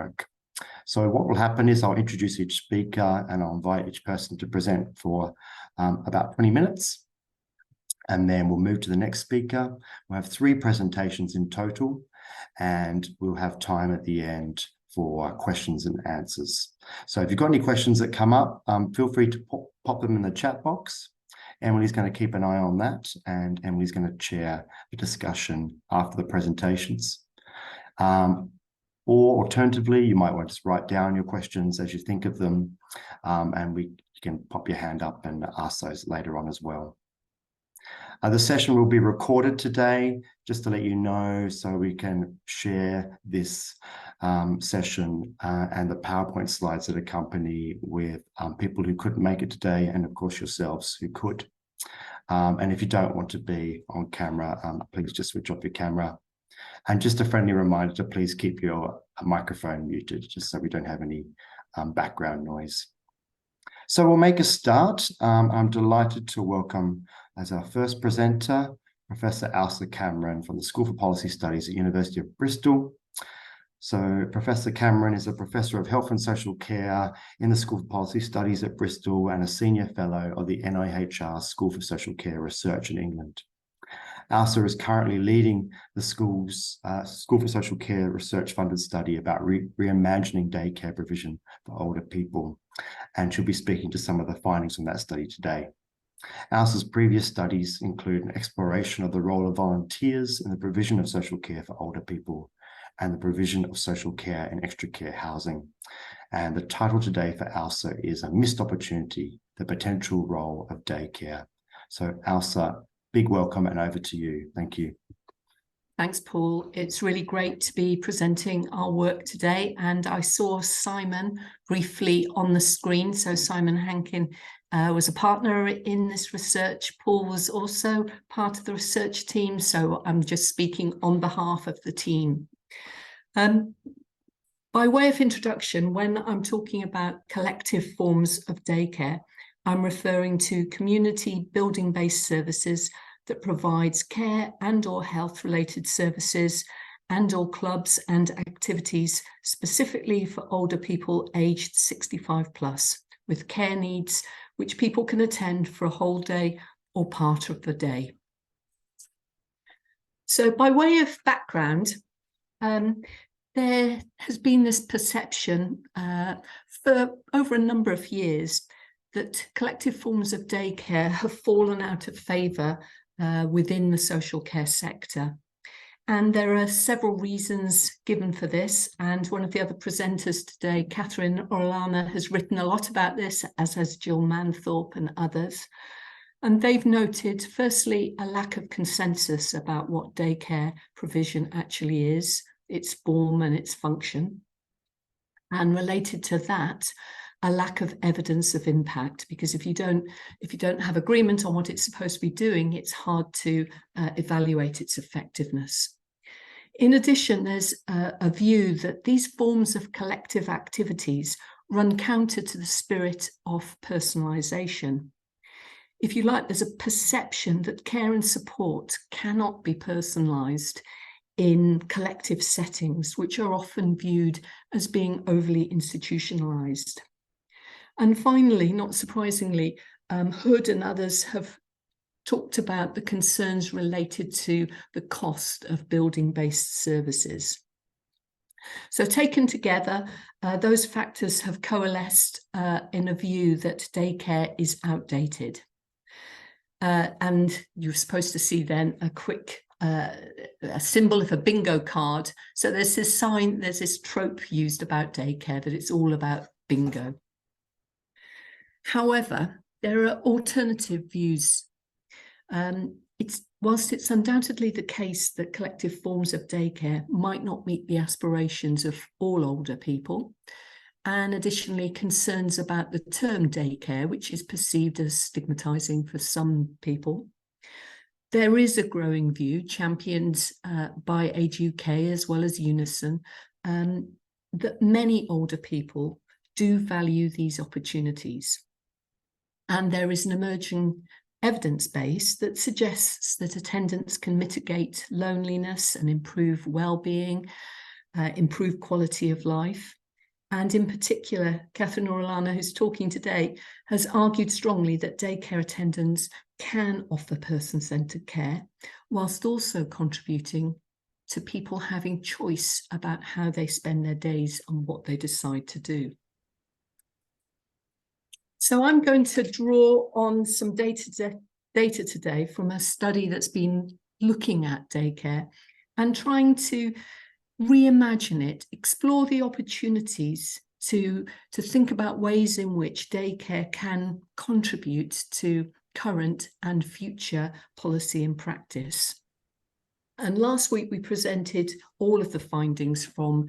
work. So what will happen is I'll introduce each speaker and I'll invite each person to present for about 20 minutes. And then we'll move to the next speaker. We'll have 3 presentations in total, and we'll have time at the end for questions and answers. So if you've got any questions that come up, feel free to pop them in the chat box. Emily's going to keep an eye on that, and Emily's going to chair the discussion after the presentations. Or alternatively, you might want to just write down your questions as you think of them, and you can pop your hand up and ask those later on as well. The session will be recorded today, just to let you know, so we can share this session and the PowerPoint slides that accompany with people who couldn't make it today, and of course yourselves who could. And if you don't want to be on camera, please just switch off your camera. And just a friendly reminder to please keep your microphone muted, just so we don't have any background noise. So we'll make a start. I'm delighted to welcome as our first presenter, Professor Ailsa Cameron from the School for Policy Studies at University of Bristol. So Professor Cameron is a Professor of Health and Social Care in the School for Policy Studies at Bristol and a Senior Fellow of the NIHR School for Social Care Research in England. Ailsa is currently leading the school's School for Social Care research funded study about reimagining daycare provision for older people, and she'll be speaking to some of the findings from that study today. Ailsa's previous studies include an exploration of the role of volunteers in the provision of social care for older people and the provision of social care in extra care housing. And the title today for Ailsa is A Missed Opportunity, the Potential Role of Daycare. So Ailsa, big welcome and over to you. Thank you. Thanks, Paul. It's really great to be presenting our work today. And I saw Simon briefly on the screen. So Simon Hankin was a partner in this research. Paul was also part of the research team. So I'm just speaking on behalf of the team. By way of introduction, when I'm talking about collective forms of daycare, I'm referring to community building-based services that provides care and or health-related services and or clubs and activities specifically for older people aged 65 plus with care needs which people can attend for a whole day or part of the day. So by way of background, there has been this perception for over a number of years that collective forms of daycare have fallen out of favour within the social care sector. And there are several reasons given for this. And one of the other presenters today, Catherine Orellana, has written a lot about this, as has Jill Manthorpe and others. And they've noted, firstly, a lack of consensus about what daycare provision actually is, its form and its function. And related to that, a lack of evidence of impact, because if you don't have agreement on what it's supposed to be doing, it's hard to evaluate its effectiveness. In addition, there's a view that these forms of collective activities run counter to the spirit of personalisation. If you like, there's a perception that care and support cannot be personalised in collective settings, which are often viewed as being overly institutionalised. And finally, not surprisingly, Hood and others have talked about the concerns related to the cost of building-based services. So taken together, those factors have coalesced in a view that daycare is outdated. And you're supposed to see then a quick a symbol of a bingo card. So there's this sign, there's this trope used about daycare that it's all about bingo. However, there are alternative views. Whilst it's undoubtedly the case that collective forms of daycare might not meet the aspirations of all older people, and additionally concerns about the term daycare, which is perceived as stigmatizing for some people, there is a growing view championed by Age UK as well as Unison that many older people do value these opportunities. And there is an emerging evidence base that suggests that attendance can mitigate loneliness and improve well-being, improve quality of life. And in particular, Catherine Orellana, who's talking today, has argued strongly that daycare attendants can offer person-centred care, whilst also contributing to people having choice about how they spend their days and what they decide to do. So I'm going to draw on some data today from a study that's been looking at daycare and trying to reimagine it, explore the opportunities to think about ways in which daycare can contribute to current and future policy and practice. And last week we presented all of the findings from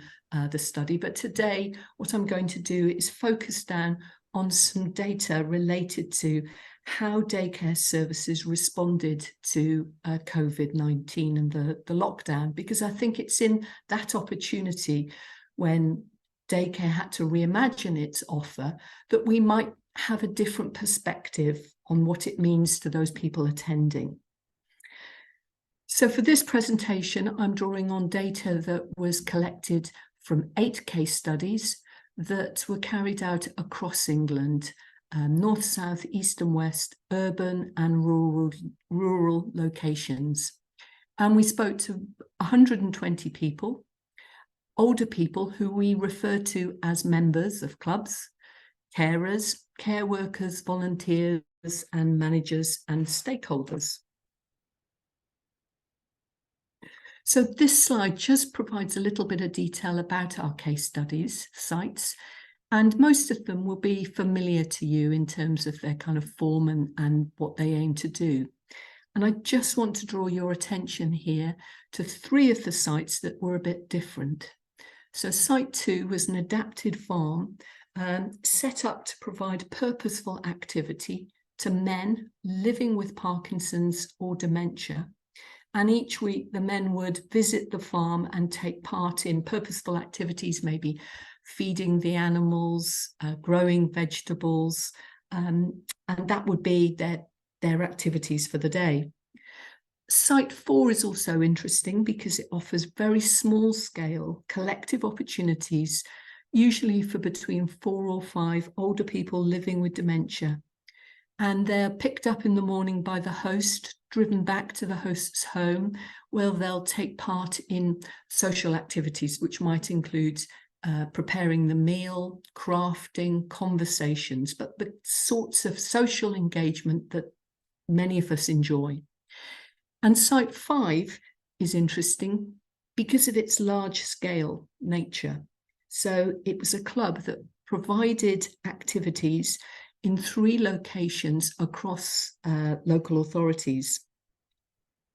the study, but today what I'm going to do is focus down on some data related to how daycare services responded to COVID-19 and the lockdown, because I think it's in that opportunity when daycare had to reimagine its offer that we might have a different perspective on what it means to those people attending. So for this presentation, I'm drawing on data that was collected from 8 case studies that were carried out across England, north, south, east and west, urban and rural locations. And we spoke to 120 people, older people who we refer to as members of clubs, carers, care workers, volunteers and managers and stakeholders. So this slide just provides a little bit of detail about our case studies sites, and most of them will be familiar to you in terms of their kind of form and what they aim to do. And I just want to draw your attention here to 3 of the sites that were a bit different. So site 2 was an adapted farm set up to provide purposeful activity to men living with Parkinson's or dementia. And each week the men would visit the farm and take part in purposeful activities, maybe feeding the animals, growing vegetables, and that would be their activities for the day. Site 4 is also interesting because it offers very small scale collective opportunities, usually for between 4 or 5 older people living with dementia. And they're picked up in the morning by the host, driven back to the host's home, where they'll take part in social activities, which might include preparing the meal, crafting, conversations, but the sorts of social engagement that many of us enjoy. And site 5 is interesting because of its large-scale nature. So it was a club that provided activities in 3 locations across local authorities.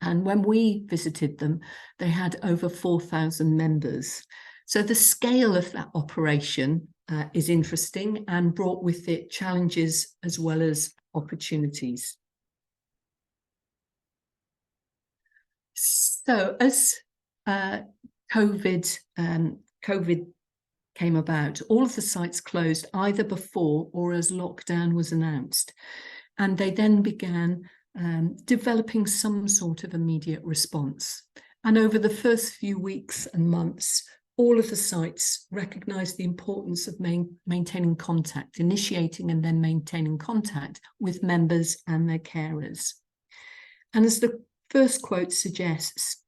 And when we visited them, they had over 4,000 members. So the scale of that operation is interesting and brought with it challenges as well as opportunities. So as COVID came about, all of the sites closed either before or as lockdown was announced. And they then began developing some sort of immediate response. And over the first few weeks and months, all of the sites recognised the importance of maintaining contact, initiating and then maintaining contact with members and their carers. And as the first quote suggests,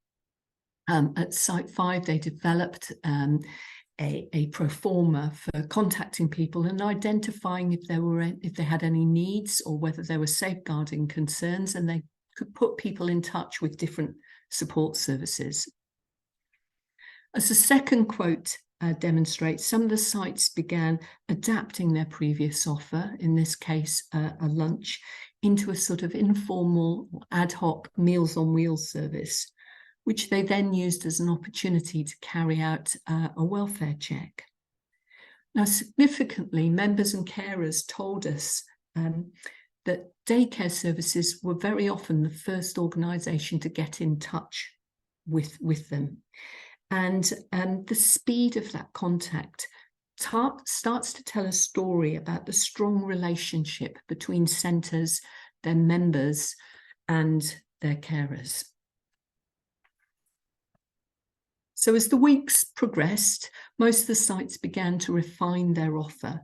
at site 5, they developed a pro forma for contacting people and identifying if they had any needs or whether there were safeguarding concerns, and they could put people in touch with different support services. As the second quote demonstrates, some of the sites began adapting their previous offer, in this case a lunch, into a sort of informal ad hoc Meals on Wheels service, which they then used as an opportunity to carry out a welfare check. Now, significantly, members and carers told us that daycare services were very often the first organisation to get in touch with them. And the speed of that contact starts to tell a story about the strong relationship between centres, their members, and their carers. So as the weeks progressed, most of the sites began to refine their offer.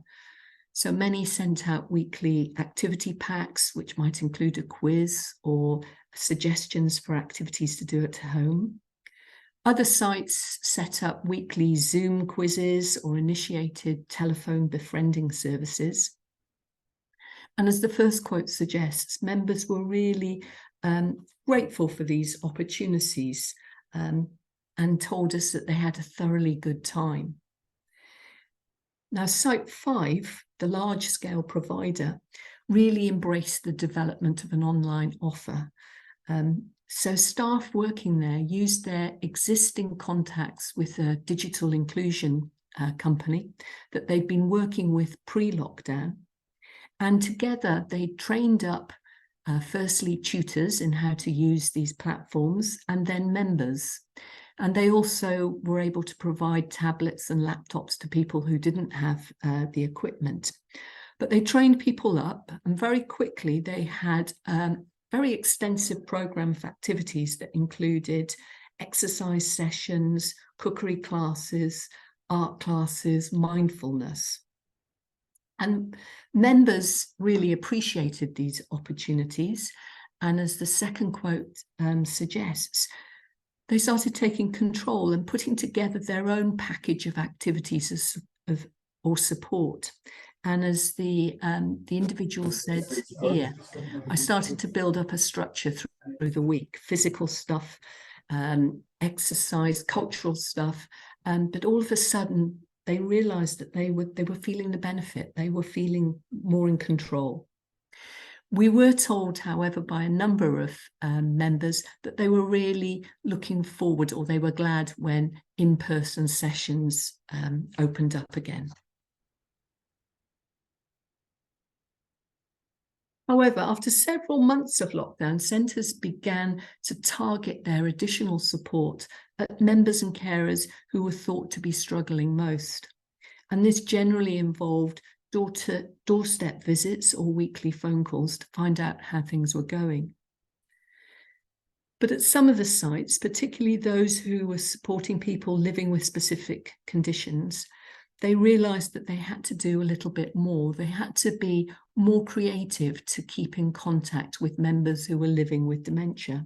So many sent out weekly activity packs, which might include a quiz or suggestions for activities to do at home. Other sites set up weekly Zoom quizzes or initiated telephone befriending services. And as the first quote suggests, members were really grateful for these opportunities and told us that they had a thoroughly good time. Now, Site 5, the large-scale provider, really embraced the development of an online offer. So staff working there used their existing contacts with a digital inclusion company that they'd been working with pre-lockdown. And together they trained up firstly tutors in how to use these platforms, and then members. And they also were able to provide tablets and laptops to people who didn't have the equipment. But they trained people up, and very quickly they had a very extensive program of activities that included exercise sessions, cookery classes, art classes, mindfulness. And members really appreciated these opportunities. And as the second quote suggests, they started taking control and putting together their own package of activities or support. And as the individual said here, I started to build up a structure through the week, physical stuff, exercise, cultural stuff. But all of a sudden, they realized that they were feeling the benefit. They were feeling more in control. We were told, however, by a number of members that they were really looking forward, or they were glad when in-person sessions opened up again. However, after several months of lockdown, centres began to target their additional support at members and carers who were thought to be struggling most. And this generally involved doorstep visits or weekly phone calls to find out how things were going. But at some of the sites, particularly those who were supporting people living with specific conditions, they realised that they had to do a little bit more. They had to be more creative to keep in contact with members who were living with dementia.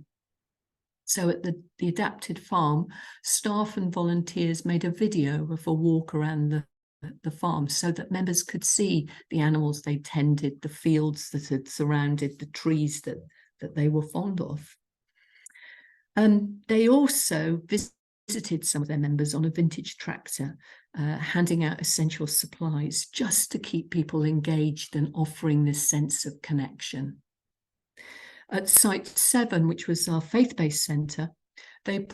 So at the adapted farm, staff and volunteers made a video of a walk around the farm so that members could see the animals they tended, the fields that had surrounded the trees that they were fond of. They also visited some of their members on a vintage tractor, handing out essential supplies just to keep people engaged and offering this sense of connection. At Site 7, which was our faith-based centre, they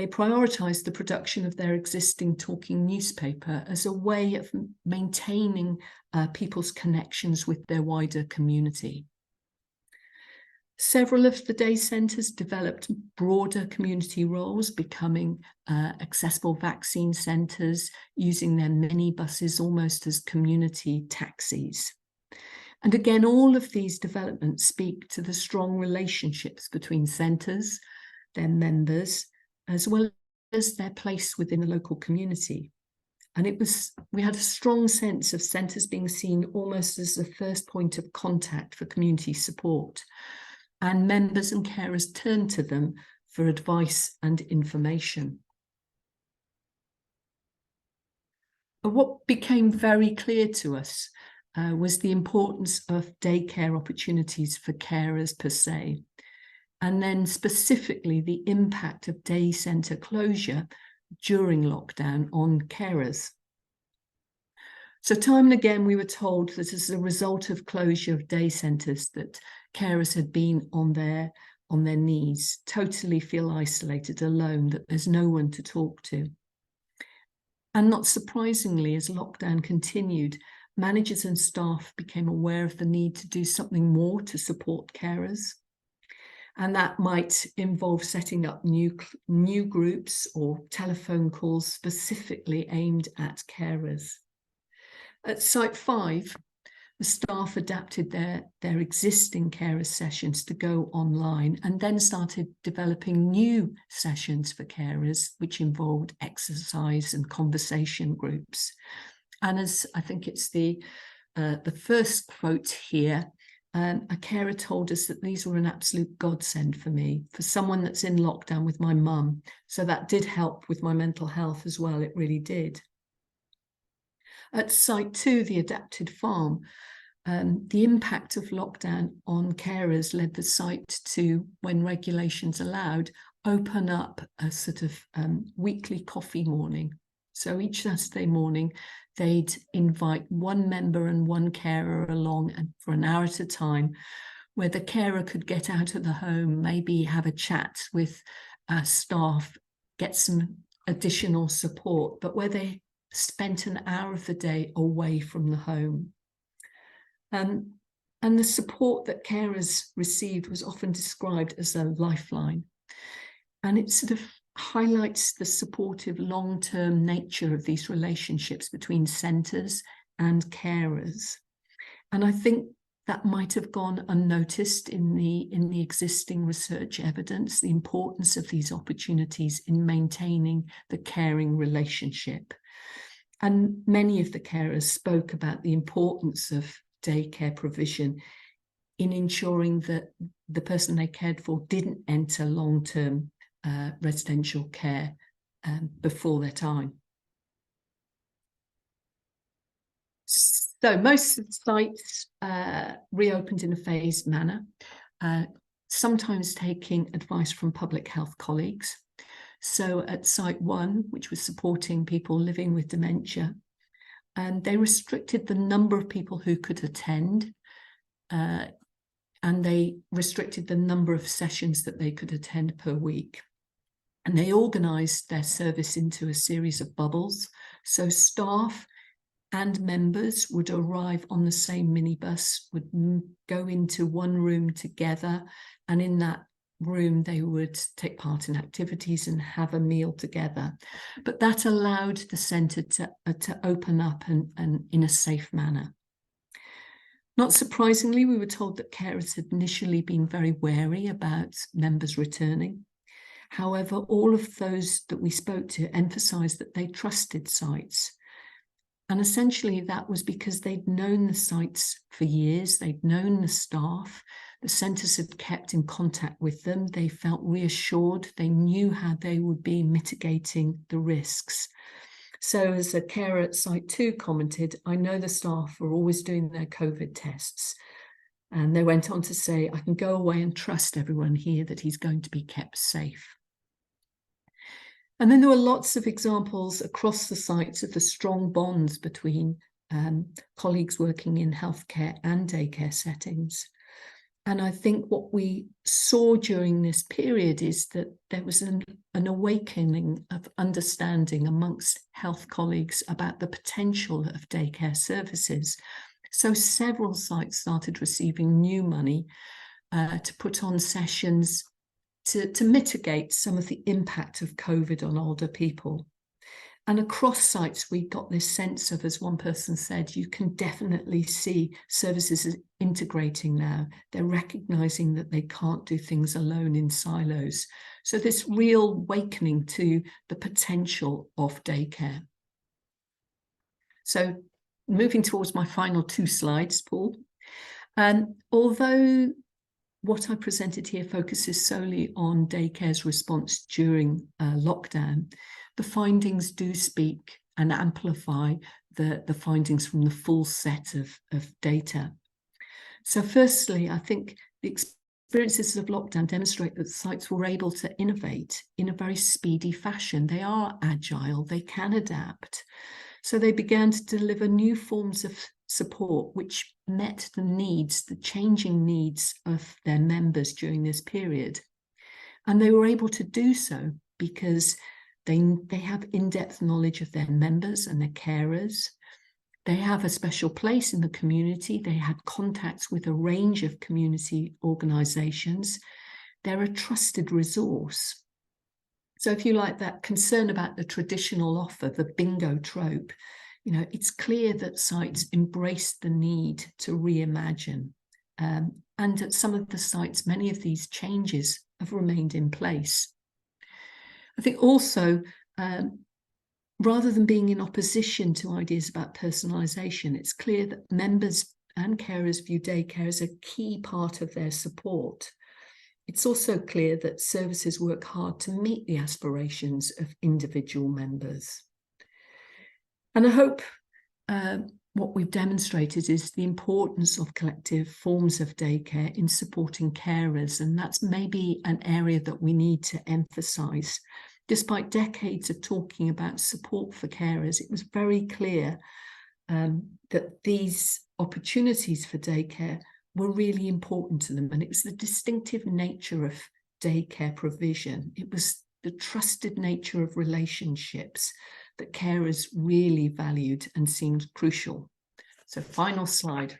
prioritised the production of their existing talking newspaper as a way of maintaining people's connections with their wider community. Several of the day centres developed broader community roles, becoming accessible vaccine centres, using their minibuses almost as community taxis. And again, all of these developments speak to the strong relationships between centres, their members, as well as their place within the local community. And we had a strong sense of centres being seen almost as the first point of contact for community support. And members and carers turned to them for advice and information. But what became very clear to us was the importance of daycare opportunities for carers per se, and then specifically the impact of day centre closure during lockdown on carers. So time and again, we were told that as a result of closure of day centres, that carers had been on their knees, totally feel isolated, alone, that there's no one to talk to. And not surprisingly, as lockdown continued, managers and staff became aware of the need to do something more to support carers. And that might involve setting up new groups or telephone calls specifically aimed at carers. At Site 5, the staff adapted their existing carer sessions to go online and then started developing new sessions for carers, which involved exercise and conversation groups. And as I think it's the first quote here, a carer told us that these were an absolute godsend for me, for someone that's in lockdown with my mum. So that did help with my mental health as well, it really did. At Site 2, the adapted farm, the impact of lockdown on carers led the site to, when regulations allowed, open up a sort of weekly coffee morning. So each Saturday morning, they'd invite one member and one carer along and for an hour at a time, where the carer could get out of the home, maybe have a chat with staff, get some additional support, but where they spent an hour of the day away from the home. And the support that carers received was often described as a lifeline. And it sort of highlights the supportive long-term nature of these relationships between centres and carers. And I think that might have gone unnoticed in the existing research evidence, the importance of these opportunities in maintaining the caring relationship. And many of the carers spoke about the importance of daycare provision in ensuring that the person they cared for didn't enter long-term residential care before their time. So most of the sites reopened in a phased manner, sometimes taking advice from public health colleagues. So at Site 1, which was supporting people living with dementia, and they restricted the number of people who could attend, and they restricted the number of sessions that they could attend per week. And they organised their service into a series of bubbles. So staff and members would arrive on the same minibus, would go into one room together, and in that room they would take part in activities and have a meal together. But that allowed the centre to open up and in a safe manner. Not surprisingly, we were told that carers had initially been very wary about members returning. However, all of those that we spoke to emphasised that they trusted sites. And essentially that was because they'd known the sites for years, they'd known the staff, the centres had kept in contact with them, they felt reassured, they knew how they would be mitigating the risks. So as a carer at Site 2 commented, I know the staff are always doing their COVID tests. And they went on to say, I can go away and trust everyone here that he's going to be kept safe. And then there were lots of examples across the sites of the strong bonds between colleagues working in healthcare and daycare settings. And I think what we saw during this period is that there was an awakening of understanding amongst health colleagues about the potential of daycare services. So several sites started receiving new money to put on sessions to mitigate some of the impact of COVID on older people. And across sites, we got this sense of, as one person said, you can definitely see services integrating now. They're recognising that they can't do things alone in silos. So this real awakening to the potential of daycare. So moving towards my final two slides, Paul. Although what I presented here focuses solely on daycare's response during lockdown, the findings do speak and amplify the findings from the full set of data. So firstly, I think the experiences of lockdown demonstrate that sites were able to innovate in a very speedy fashion. They are agile, they can adapt. So they began to deliver new forms of support which met the needs, the changing needs of their members during this period. And they were able to do so because they have in-depth knowledge of their members and their carers. They have a special place in the community. They had contacts with a range of community organisations. They're a trusted resource. So if you like, that concern about the traditional offer, the bingo trope, it's clear that sites embrace the need to reimagine. And at some of the sites, many of these changes have remained in place. I think also, rather than being in opposition to ideas about personalisation, it's clear that members and carers view daycare as a key part of their support. It's also clear that services work hard to meet the aspirations of individual members. And I hope what we've demonstrated is the importance of collective forms of daycare in supporting carers, and that's maybe an area that we need to emphasise. Despite decades of talking about support for carers, it was very clear that these opportunities for daycare were really important to them, and it was the distinctive nature of daycare provision. It was the trusted nature of relationships that carers really valued and seemed crucial. So, final slide.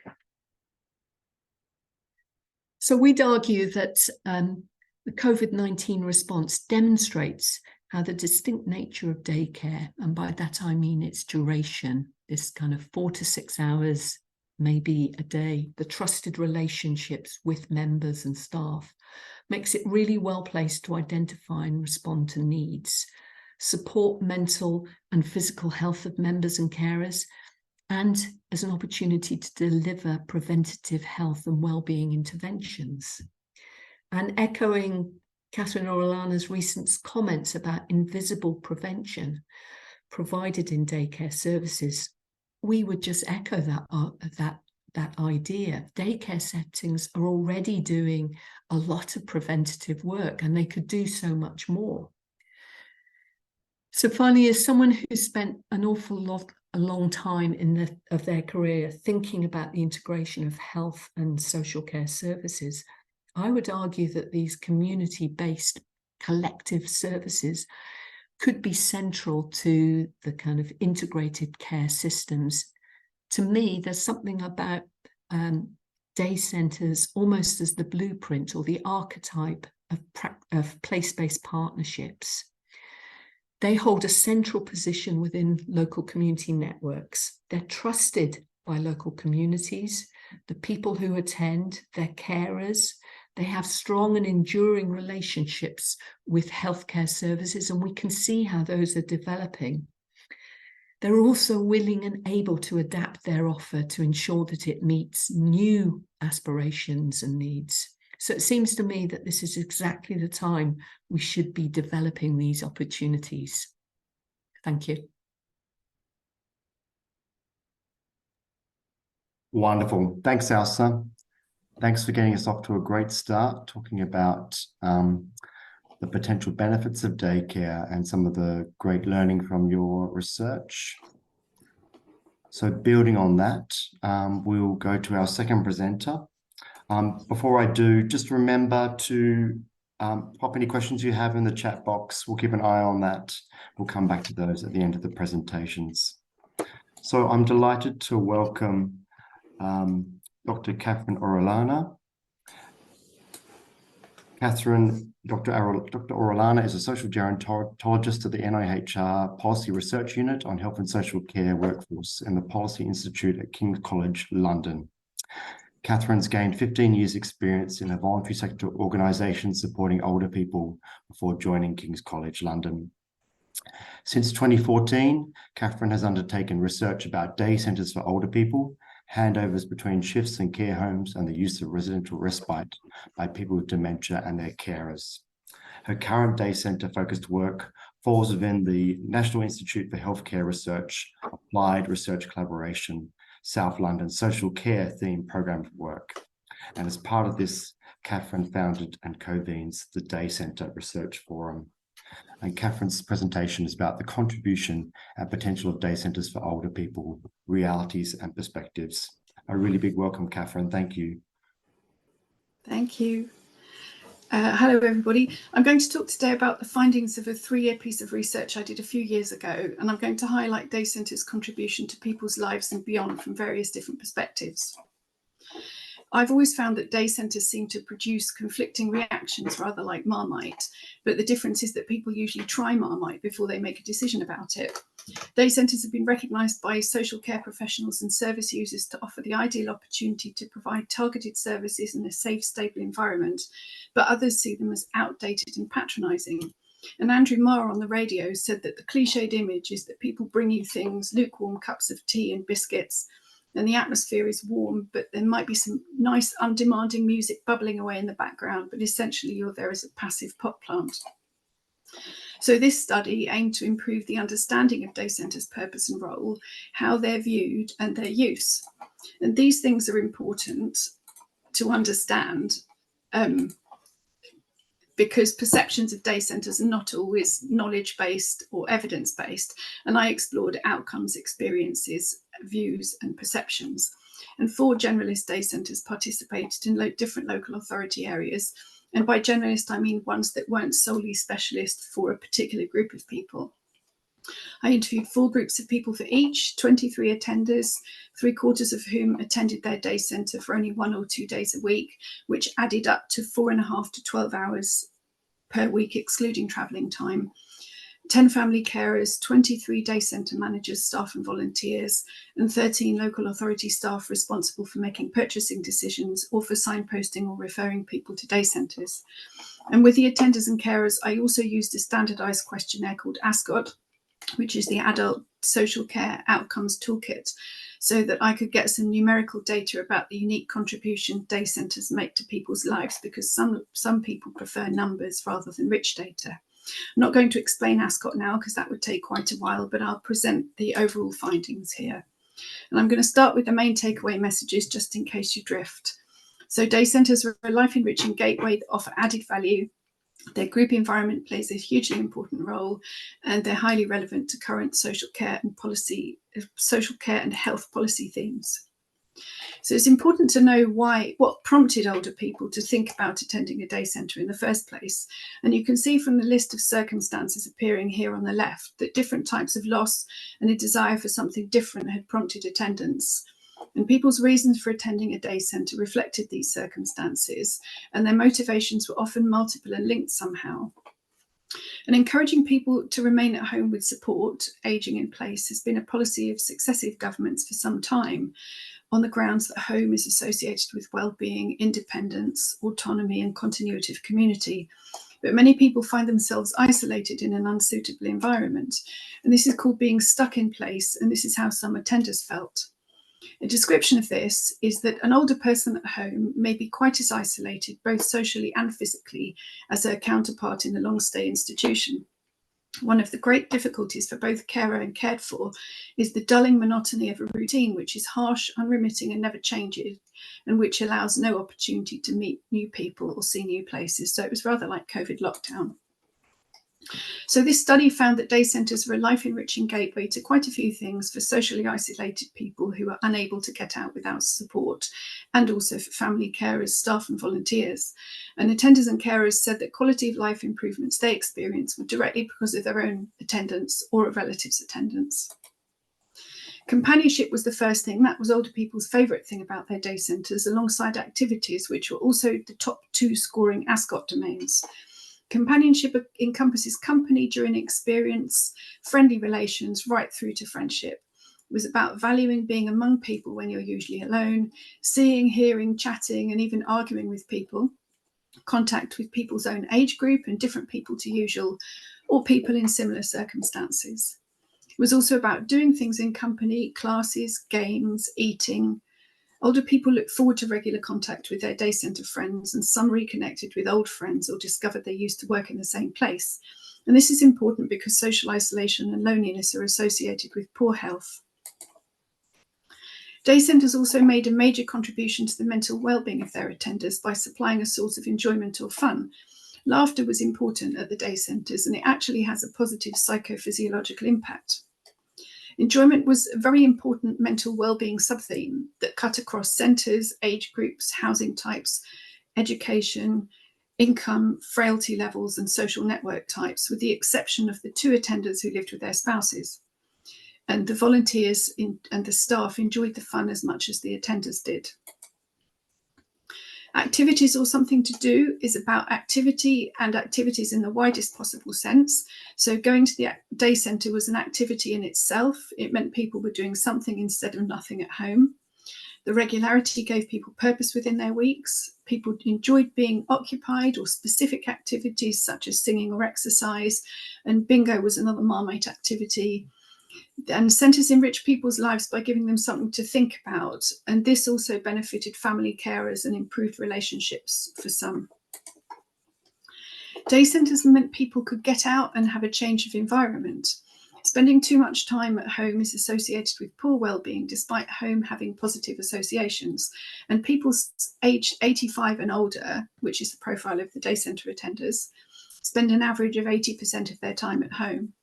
So we'd argue that the COVID-19 response demonstrates how the distinct nature of daycare, and by that I mean its duration, this kind of 4 to 6 hours, maybe a day, the trusted relationships with members and staff, makes it really well placed to identify and respond to needs, support mental and physical health of members and carers, and as an opportunity to deliver preventative health and wellbeing interventions. And echoing Catherine Orellana's recent comments about invisible prevention provided in daycare services, we would just echo that idea. Daycare settings are already doing a lot of preventative work, and they could do so much more. So finally, as someone who's spent an awful lot, a long time of their career thinking about the integration of health and social care services, I would argue that these community-based collective services could be central to the kind of integrated care systems. To me, there's something about day centres almost as the blueprint or the archetype of place-based partnerships. They hold a central position within local community networks. They're trusted by local communities, the people who attend, their carers. They have strong and enduring relationships with healthcare services, and we can see how those are developing. They're also willing and able to adapt their offer to ensure that it meets new aspirations and needs. So it seems to me that this is exactly the time we should be developing these opportunities. Thank you. Wonderful. Thanks, Elsa. Thanks for getting us off to a great start, talking about the potential benefits of daycare and some of the great learning from your research. So building on that, we'll go to our second presenter. Before I do, just remember to pop any questions you have in the chat box. We'll keep an eye on that. We'll come back to those at the end of the presentations. So I'm delighted to welcome Dr. Catherine Orellana. Dr. Orellana is a social gerontologist at the NIHR Policy Research Unit on Health and Social Care Workforce in the Policy Institute at King's College, London. Catherine's gained 15 years experience in a voluntary sector organisation supporting older people before joining King's College, London. Since 2014, Catherine has undertaken research about day centres for older people, handovers between shifts and care homes, and the use of residential respite by people with dementia and their carers. Her current day centre focused work falls within the National Institute for Healthcare Research Applied Research Collaboration South London Social Care Theme Programme of Work. And as part of this, Catherine founded and convenes the Day Centre Research Forum. And Catherine's presentation is about the contribution and potential of day centres for older people, realities and perspectives. A really big welcome, Catherine. Thank you. Thank you. Hello, everybody. I'm going to talk today about the findings of a 3-year piece of research I did a few years ago, and I'm going to highlight day centres' contribution to people's lives and beyond from various different perspectives. I've always found that day centres seem to produce conflicting reactions, rather like Marmite, but the difference is that people usually try Marmite before they make a decision about it. Day centres have been recognised by social care professionals and service users to offer the ideal opportunity to provide targeted services in a safe, stable environment, but others see them as outdated and patronising. And Andrew Marr on the radio said that the cliched image is that people bring you things, lukewarm cups of tea and biscuits, and the atmosphere is warm, but there might be some nice undemanding music bubbling away in the background, but essentially you're there as a passive pot plant. So this study aimed to improve the understanding of day centres' purpose and role, how they're viewed and their use. And these things are important to understand because perceptions of day centres are not always knowledge-based or evidence-based. And I explored outcomes, experiences, views and perceptions. And 4 generalist day centres participated in different local authority areas. And by generalist, I mean ones that weren't solely specialist for a particular group of people. I interviewed 4 groups of people for each, 23 attenders, 3/4 of whom attended their day centre for only 1 or 2 days a week, which added up to 4.5 to 12 hours per week, excluding travelling time. 10 family carers, 23 day centre managers, staff and volunteers, and 13 local authority staff responsible for making purchasing decisions or for signposting or referring people to day centres. And with the attenders and carers, I also used a standardised questionnaire called ASCOT, which is the Adult Social Care Outcomes Toolkit, so that I could get some numerical data about the unique contribution day centres make to people's lives, because some people prefer numbers rather than rich data. I'm not going to explain ASCOT now because that would take quite a while, but I'll present the overall findings here. And I'm going to start with the main takeaway messages just in case you drift. So day centres are a life-enriching gateway that offer added value. Their group environment plays a hugely important role, and they're highly relevant to current social care and health policy themes. So it's important to know what prompted older people to think about attending a day centre in the first place. And you can see from the list of circumstances appearing here on the left that different types of loss and a desire for something different had prompted attendance. And people's reasons for attending a day centre reflected these circumstances, and their motivations were often multiple and linked somehow. And encouraging people to remain at home with support, ageing in place, has been a policy of successive governments for some time, on the grounds that home is associated with well-being, independence, autonomy and continuity of community. But many people find themselves isolated in an unsuitable environment. And this is called being stuck in place, and this is how some attenders felt. A description of this is that an older person at home may be quite as isolated, both socially and physically, as her counterpart in a long-stay institution. One of the great difficulties for both carer and cared for is the dulling monotony of a routine which is harsh, unremitting and never changes, and which allows no opportunity to meet new people or see new places. So it was rather like COVID lockdown. So this study found that day centres are a life-enriching gateway to quite a few things for socially isolated people who are unable to get out without support, and also for family carers, staff and volunteers. And attenders and carers said that quality of life improvements they experienced were directly because of their own attendance or a relative's attendance. Companionship was the first thing. That was older people's favourite thing about their day centres, alongside activities, which were also the top 2 scoring ASCOT domains. Companionship encompasses company during experience, friendly relations, right through to friendship. It was about valuing being among people when you're usually alone, seeing, hearing, chatting, and even arguing with people, contact with people's own age group and different people to usual, or people in similar circumstances. It was also about doing things in company, classes, games, eating. Older people look forward to regular contact with their day centre friends, and some reconnected with old friends or discovered they used to work in the same place. And this is important because social isolation and loneliness are associated with poor health. Day centres also made a major contribution to the mental well-being of their attenders by supplying a source of enjoyment or fun. Laughter was important at the day centres, and it actually has a positive psychophysiological impact. Enjoyment was a very important mental well-being sub-theme that cut across centres, age groups, housing types, education, income, frailty levels and social network types, with the exception of the 2 attenders who lived with their spouses. And the volunteers and the staff enjoyed the fun as much as the attenders did. Activities or something to do is about activity and activities in the widest possible sense. So going to the day centre was an activity in itself. It meant people were doing something instead of nothing at home. The regularity gave people purpose within their weeks. People enjoyed being occupied, or specific activities such as singing or exercise, and bingo was another Marmite activity. And centres enrich people's lives by giving them something to think about, and this also benefited family carers and improved relationships for some. Day centres meant people could get out and have a change of environment. Spending too much time at home is associated with poor well-being, despite home having positive associations. And people aged 85 and older, which is the profile of the day centre attenders, spend an average of 80% of their time at home.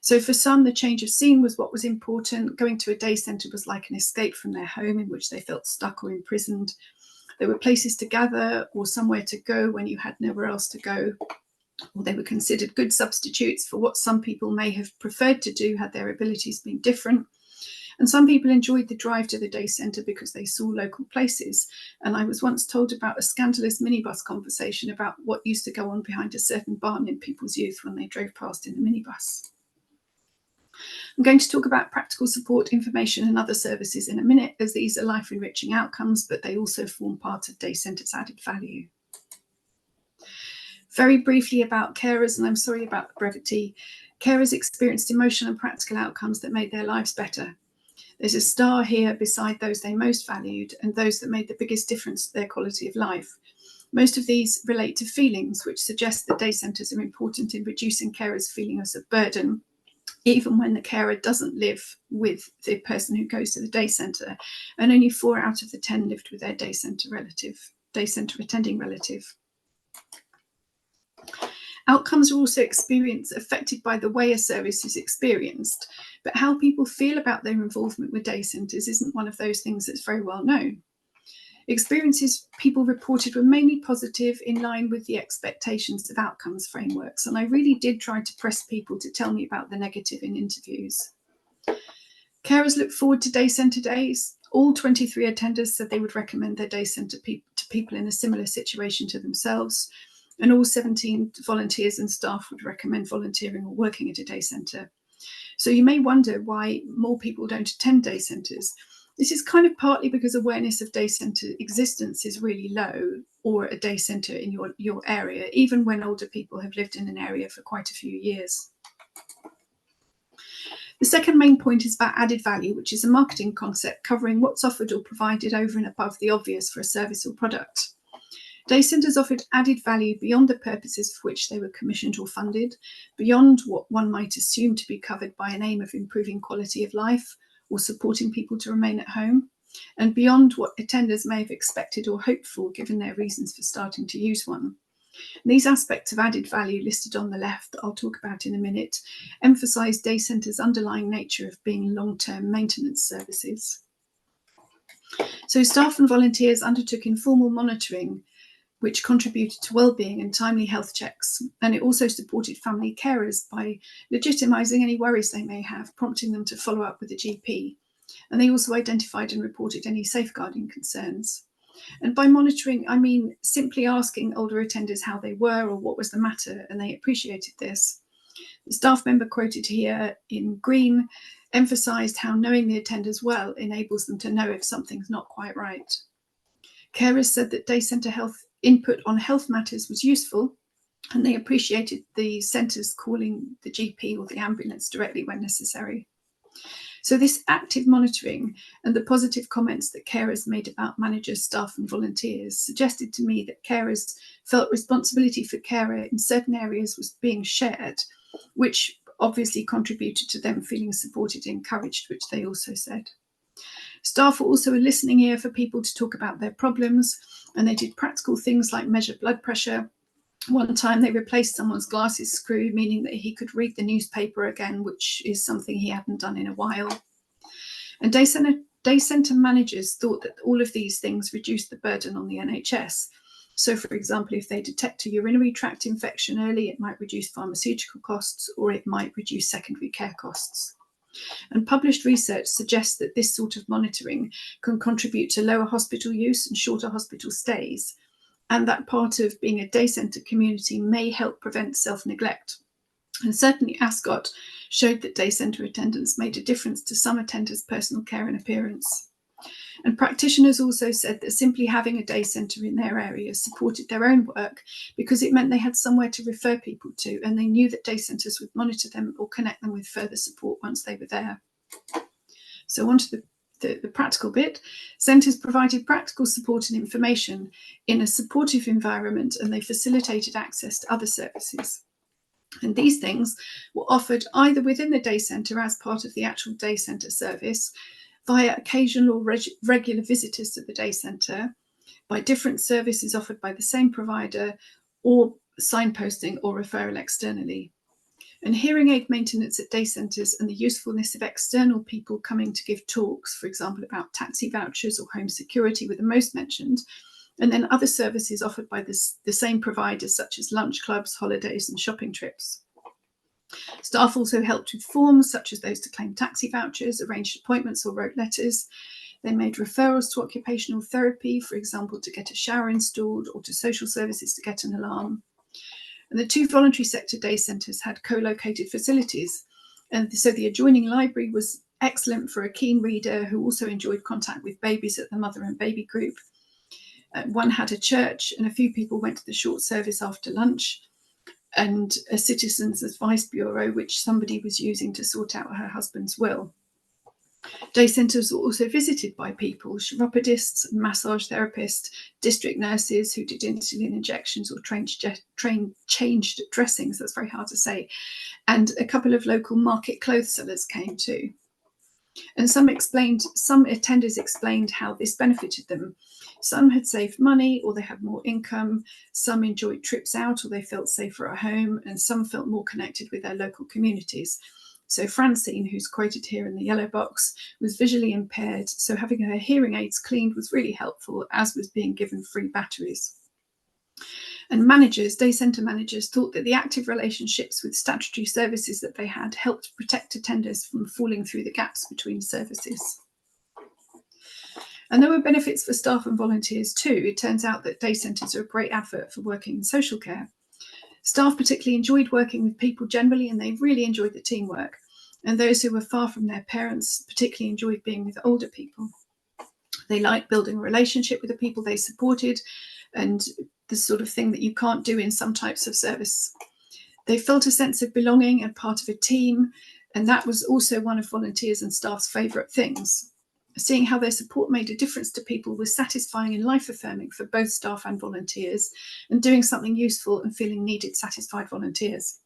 So for some, the change of scene was what was important. Going to a day centre was like an escape from their home in which they felt stuck or imprisoned. There were places to gather or somewhere to go when you had nowhere else to go. Or they were considered good substitutes for what some people may have preferred to do had their abilities been different. And some people enjoyed the drive to the day centre because they saw local places. And I was once told about a scandalous minibus conversation about what used to go on behind a certain barn in people's youth when they drove past in the minibus. I'm going to talk about practical support, information and other services in a minute, as these are life-enriching outcomes, but they also form part of day centres' added value. Very briefly about carers, and I'm sorry about the brevity. Carers experienced emotional and practical outcomes that made their lives better. There's a star here beside those they most valued and those that made the biggest difference to their quality of life. Most of these relate to feelings, which suggest that day centres are important in reducing carers' feelings of burden, even when the carer doesn't live with the person who goes to the day centre, and only 4 out of the 10 lived with their day centre attending relative. Outcomes are also affected by the way a service is experienced, but how people feel about their involvement with day centres isn't one of those things that's very well known. Experiences people reported were mainly positive, in line with the expectations of outcomes frameworks, and I really did try to press people to tell me about the negative in interviews. Carers look forward to day centre days. All 23 attenders said they would recommend their day centre to people in a similar situation to themselves, and all 17 volunteers and staff would recommend volunteering or working at a day centre. So you may wonder why more people don't attend day centres. This is kind of partly because awareness of day centre existence is really low, or a day centre in your area, even when older people have lived in an area for quite a few years. The second main point is about added value, which is a marketing concept covering what's offered or provided over and above the obvious for a service or product. Day centres offered added value beyond the purposes for which they were commissioned or funded, beyond what one might assume to be covered by an aim of improving quality of life or supporting people to remain at home, and beyond what attenders may have expected or hoped for given their reasons for starting to use one. These aspects of added value listed on the left, that I'll talk about in a minute, emphasise day centres' underlying nature of being long-term maintenance services. So staff and volunteers undertook informal monitoring, which contributed to well-being and timely health checks, and it also supported family carers by legitimising any worries they may have, prompting them to follow up with a GP. And they also identified and reported any safeguarding concerns. And by monitoring, I mean simply asking older attenders how they were or what was the matter, and they appreciated this. The staff member quoted here in green emphasised how knowing the attenders well enables them to know if something's not quite right. Carers said that day centre health input on health matters was useful, and they appreciated the centres calling the GP or the ambulance directly when necessary. So this active monitoring and the positive comments that carers made about managers, staff and volunteers suggested to me that carers felt responsibility for carer in certain areas was being shared, which obviously contributed to them feeling supported and encouraged, which they also said. Staff were also a listening ear for people to talk about their problems, and they did practical things like measure blood pressure. One time they replaced someone's glasses screw, meaning that he could read the newspaper again, which is something he hadn't done in a while. And day centre managers thought that all of these things reduced the burden on the NHS. So, for example, if they detect a urinary tract infection early, it might reduce pharmaceutical costs, or it might reduce secondary care costs. And published research suggests that this sort of monitoring can contribute to lower hospital use and shorter hospital stays, and that part of being a day centre community may help prevent self-neglect. And certainly Ascot showed that day centre attendance made a difference to some attenders' personal care and appearance. And practitioners also said that simply having a day centre in their area supported their own work, because it meant they had somewhere to refer people to, and they knew that day centres would monitor them or connect them with further support once they were there. So on to the practical bit. Centres provided practical support and information in a supportive environment, and they facilitated access to other services. And these things were offered either within the day centre as part of the actual day centre service, via occasional or regular visitors to the day centre, by different services offered by the same provider, or signposting or referral externally. And hearing aid maintenance at day centres and the usefulness of external people coming to give talks, for example, about taxi vouchers or home security, were the most mentioned. And then other services offered by the same providers, such as lunch clubs, holidays and shopping trips. Staff also helped with forms such as those to claim taxi vouchers, arranged appointments or wrote letters. They made referrals to occupational therapy, for example, to get a shower installed, or to social services to get an alarm. And the 2 voluntary sector day centres had co-located facilities. And so the adjoining library was excellent for a keen reader who also enjoyed contact with babies at the mother and baby group. One had a church, and a few people went to the short service after lunch, and a citizens' advice bureau, which somebody was using to sort out her husband's will. Day centres were also visited by people, chiropodists, massage therapists, district nurses who did insulin injections or changed dressings, that's very hard to say, and a couple of local market clothes sellers came too. And some attenders explained how this benefited them. Some had saved money, or they had more income. Some enjoyed trips out, or they felt safer at home, and some felt more connected with their local communities. So Francine, who's quoted here in the yellow box, was visually impaired, so having her hearing aids cleaned was really helpful, as was being given free batteries. And day centre managers, thought that the active relationships with statutory services that they had helped protect attenders from falling through the gaps between services. And there were benefits for staff and volunteers too. It turns out that day centres are a great advert for working in social care. Staff particularly enjoyed working with people generally, and they really enjoyed the teamwork. And those who were far from their parents particularly enjoyed being with older people. They liked building a relationship with the people they supported, and the sort of thing that you can't do in some types of service. They felt a sense of belonging and part of a team, and that was also one of volunteers and staff's favourite things. Seeing how their support made a difference to people was satisfying and life-affirming for both staff and volunteers, and doing something useful and feeling needed satisfied volunteers.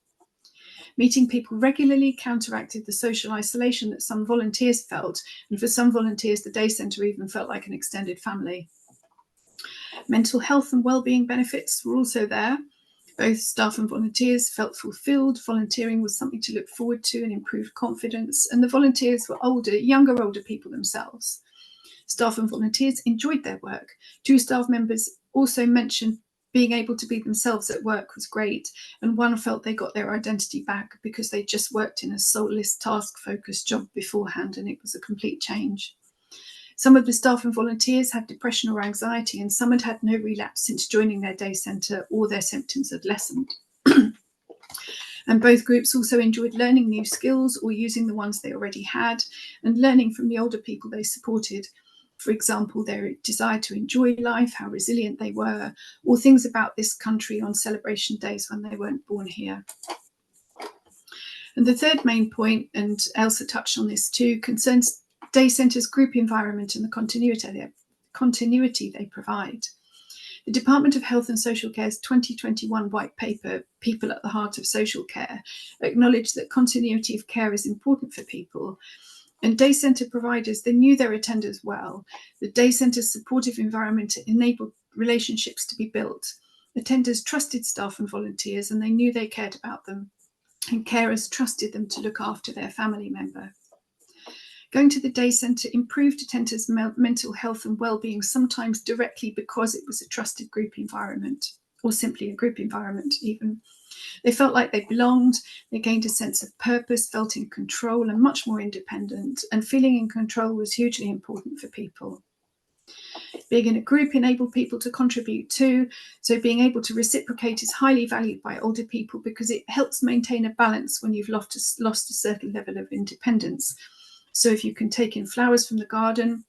Meeting people regularly counteracted the social isolation that some volunteers felt, and for some volunteers the day centre even felt like an extended family. Mental health and wellbeing benefits were also there. Both staff and volunteers felt fulfilled. Volunteering was something to look forward to and improved confidence. And the volunteers were older people themselves. Staff and volunteers enjoyed their work. 2 staff members also mentioned being able to be themselves at work was great. And one felt they got their identity back because they just worked in a soulless, task-focused job beforehand, and it was a complete change. Some of the staff and volunteers had depression or anxiety, and some had had no relapse since joining their day centre, or their symptoms had lessened. And both groups also enjoyed learning new skills or using the ones they already had, and learning from the older people they supported. For example, their desire to enjoy life, how resilient they were, or things about this country on celebration days when they weren't born here. And the third main point, and Elsa touched on this too, concerns day centres' group environment and the continuity they provide. The Department of Health and Social Care's 2021 white paper, People at the Heart of Social Care, acknowledged that continuity of care is important for people. And day centre providers, they knew their attenders well. The day centre's supportive environment enabled relationships to be built. Attenders trusted staff and volunteers, and they knew they cared about them. And carers trusted them to look after their family member. Going to the day centre improved attenders' mental health and well-being, sometimes directly because it was a trusted group environment. or simply a group environment even. They felt like they belonged, they gained a sense of purpose, felt in control and much more independent, and feeling in control was hugely important for people. Being in a group enabled people to contribute too, so being able to reciprocate is highly valued by older people because it helps maintain a balance when you've lost a certain level of independence. So if you can take in flowers from the garden,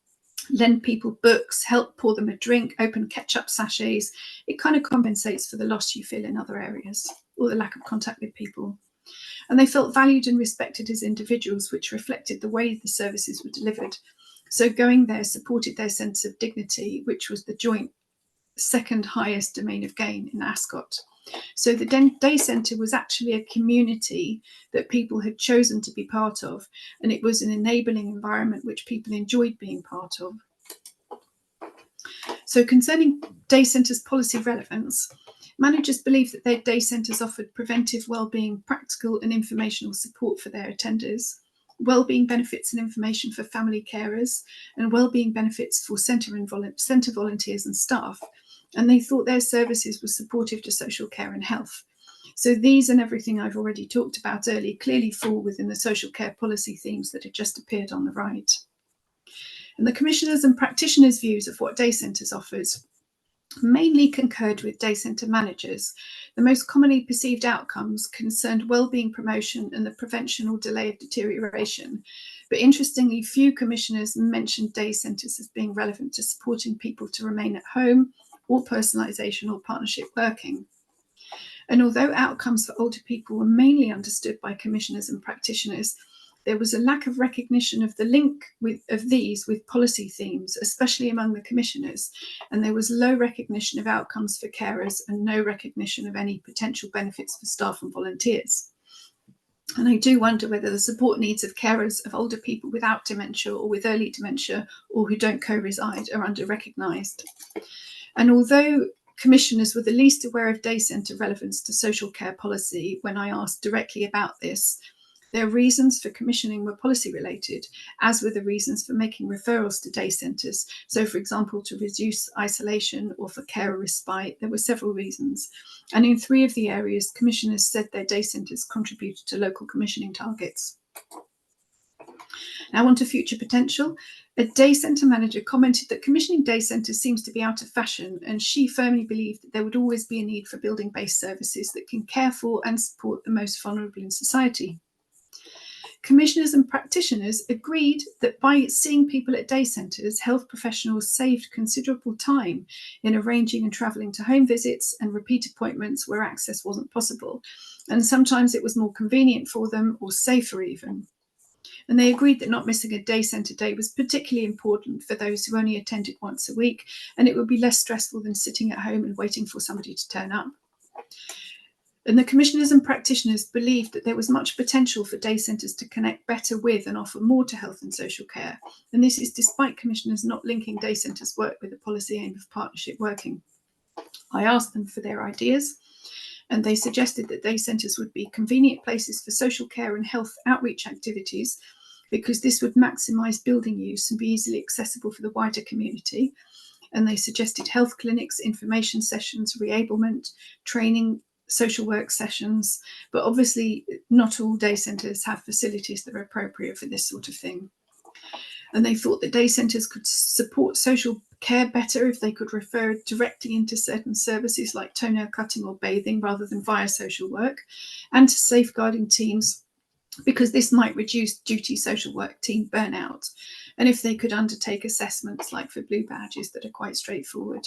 lend people books, help pour them a drink, open ketchup sachets, it kind of compensates for the loss you feel in other areas or the lack of contact with people. And they felt valued and respected as individuals, which reflected the way the services were delivered. So going there supported their sense of dignity, which was the joint second highest domain of gain in Ascot. So the day centre was actually a community that people had chosen to be part of, and it was an enabling environment which people enjoyed being part of. So concerning day centres' policy relevance, managers believed that their day centres offered preventive wellbeing, practical and informational support for their attenders, wellbeing benefits and information for family carers, and wellbeing benefits for centre volunteers and staff. And they thought their services were supportive to social care and health. So these and everything I've already talked about earlier clearly fall within the social care policy themes that have just appeared on the right. And the commissioners' and practitioners' views of what day centres offers mainly concurred with day centre managers. The most commonly perceived outcomes concerned wellbeing promotion and the prevention or delay of deterioration. But interestingly, few commissioners mentioned day centres as being relevant to supporting people to remain at home or personalisation or partnership working. And although outcomes for older people were mainly understood by commissioners and practitioners, there was a lack of recognition of the link of these with policy themes, especially among the commissioners, and there was low recognition of outcomes for carers and no recognition of any potential benefits for staff and volunteers. And I do wonder whether the support needs of carers of older people without dementia or with early dementia or who don't co-reside are under-recognised. And although commissioners were the least aware of day centre relevance to social care policy when I asked directly about this, their reasons for commissioning were policy related, as were the reasons for making referrals to day centres. So, for example, to reduce isolation or for carer respite, there were several reasons. And in 3 of the areas, commissioners said their day centres contributed to local commissioning targets. Now on to future potential. A day centre manager commented that commissioning day centres seems to be out of fashion, and she firmly believed that there would always be a need for building-based services that can care for and support the most vulnerable in society. Commissioners and practitioners agreed that by seeing people at day centres, health professionals saved considerable time in arranging and travelling to home visits and repeat appointments where access wasn't possible. And sometimes it was more convenient for them or safer even. And they agreed that not missing a day centre day was particularly important for those who only attended once a week, and it would be less stressful than sitting at home and waiting for somebody to turn up. And the commissioners and practitioners believed that there was much potential for day centres to connect better with and offer more to health and social care. And this is despite commissioners not linking day centres' work with the policy aim of partnership working. I asked them for their ideas, and they suggested that day centres would be convenient places for social care and health outreach activities, because this would maximise building use and be easily accessible for the wider community. And they suggested health clinics, information sessions, reablement, training, social work sessions, but obviously not all day centres have facilities that are appropriate for this sort of thing. And they thought that day centres could support social care better if they could refer directly into certain services like toenail cutting or bathing rather than via social work, and to safeguarding teams, because this might reduce duty social work team burnout, and if they could undertake assessments like for blue badges that are quite straightforward.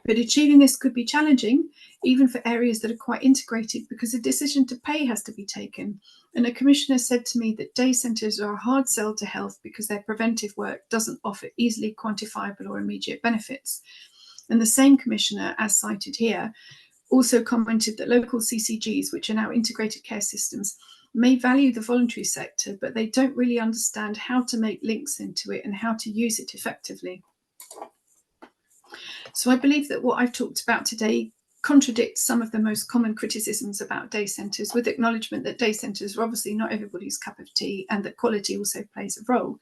But achieving this could be challenging, even for areas that are quite integrated, because a decision to pay has to be taken. And a commissioner said to me that day centres are a hard sell to health because their preventive work doesn't offer easily quantifiable or immediate benefits. And the same commissioner, as cited here, also commented that local CCGs, which are now integrated care systems, may value the voluntary sector, but they don't really understand how to make links into it and how to use it effectively. So I believe that what I've talked about today contradicts some of the most common criticisms about day centres, with acknowledgement that day centres are obviously not everybody's cup of tea and that quality also plays a role.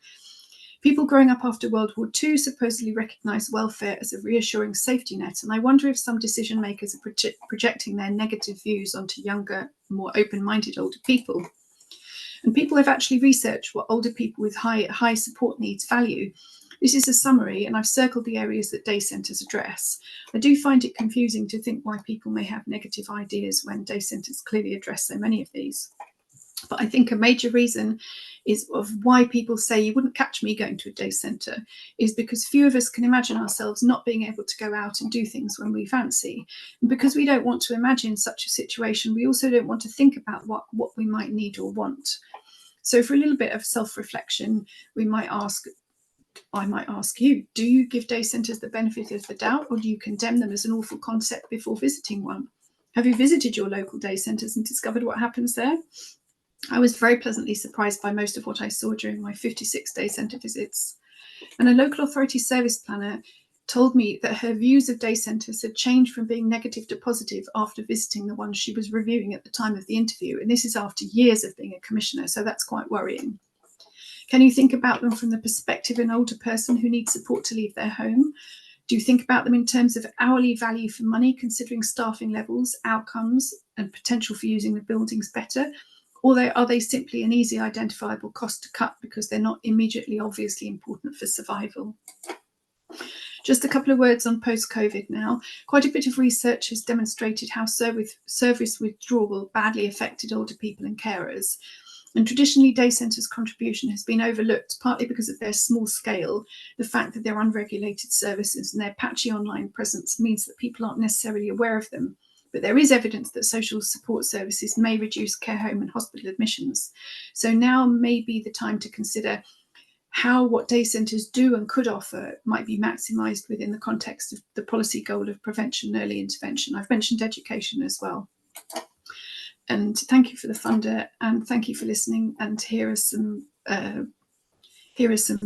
People growing up after World War II supposedly recognise welfare as a reassuring safety net, and I wonder if some decision makers are projecting their negative views onto younger, more open-minded older people. And people have actually researched what older people with high support needs value. This is a summary, and I've circled the areas that day centres address. I do find it confusing to think why people may have negative ideas when day centres clearly address so many of these. But I think a major reason is of why people say you wouldn't catch me going to a day centre is because few of us can imagine ourselves not being able to go out and do things when we fancy. And because we don't want to imagine such a situation, we also don't want to think about what we might need or want. So for a little bit of self-reflection, I might ask you, do you give day centres the benefit of the doubt, or do you condemn them as an awful concept before visiting one? Have you visited your local day centres and discovered what happens there? I was very pleasantly surprised by most of what I saw during my 56 day centre visits. And a local authority service planner told me that her views of day centres had changed from being negative to positive after visiting the ones she was reviewing at the time of the interview. And this is after years of being a commissioner, so that's quite worrying. Can you think about them from the perspective of an older person who needs support to leave their home? Do you think about them in terms of hourly value for money, considering staffing levels, outcomes, and potential for using the buildings better? Or are they simply an easy identifiable cost to cut because they're not immediately obviously important for survival? Just a couple of words on post-COVID now. Quite a bit of research has demonstrated how service withdrawal badly affected older people and carers. And traditionally, day centres' contribution has been overlooked, partly because of their small scale, the fact that they're unregulated services, and their patchy online presence means that people aren't necessarily aware of them. But there is evidence that social support services may reduce care home and hospital admissions. So now may be the time to consider how what day centres do and could offer might be maximised within the context of the policy goal of prevention and early intervention. I've mentioned education as well. And thank you for the funder, and thank you for listening. And here are some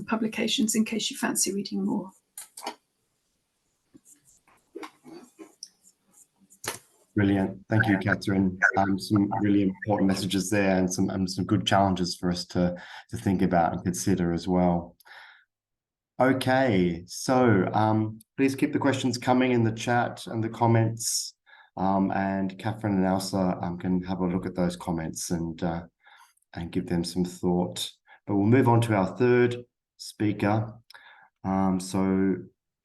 publications in case you fancy reading more. Brilliant. Thank you, Catherine. Some really important messages there, and some good challenges for us to think about and consider as well. Okay, so please keep the questions coming in the chat and the comments, and Catherine and Elsa can have a look at those comments and give them some thought. But we'll move on to our third speaker. So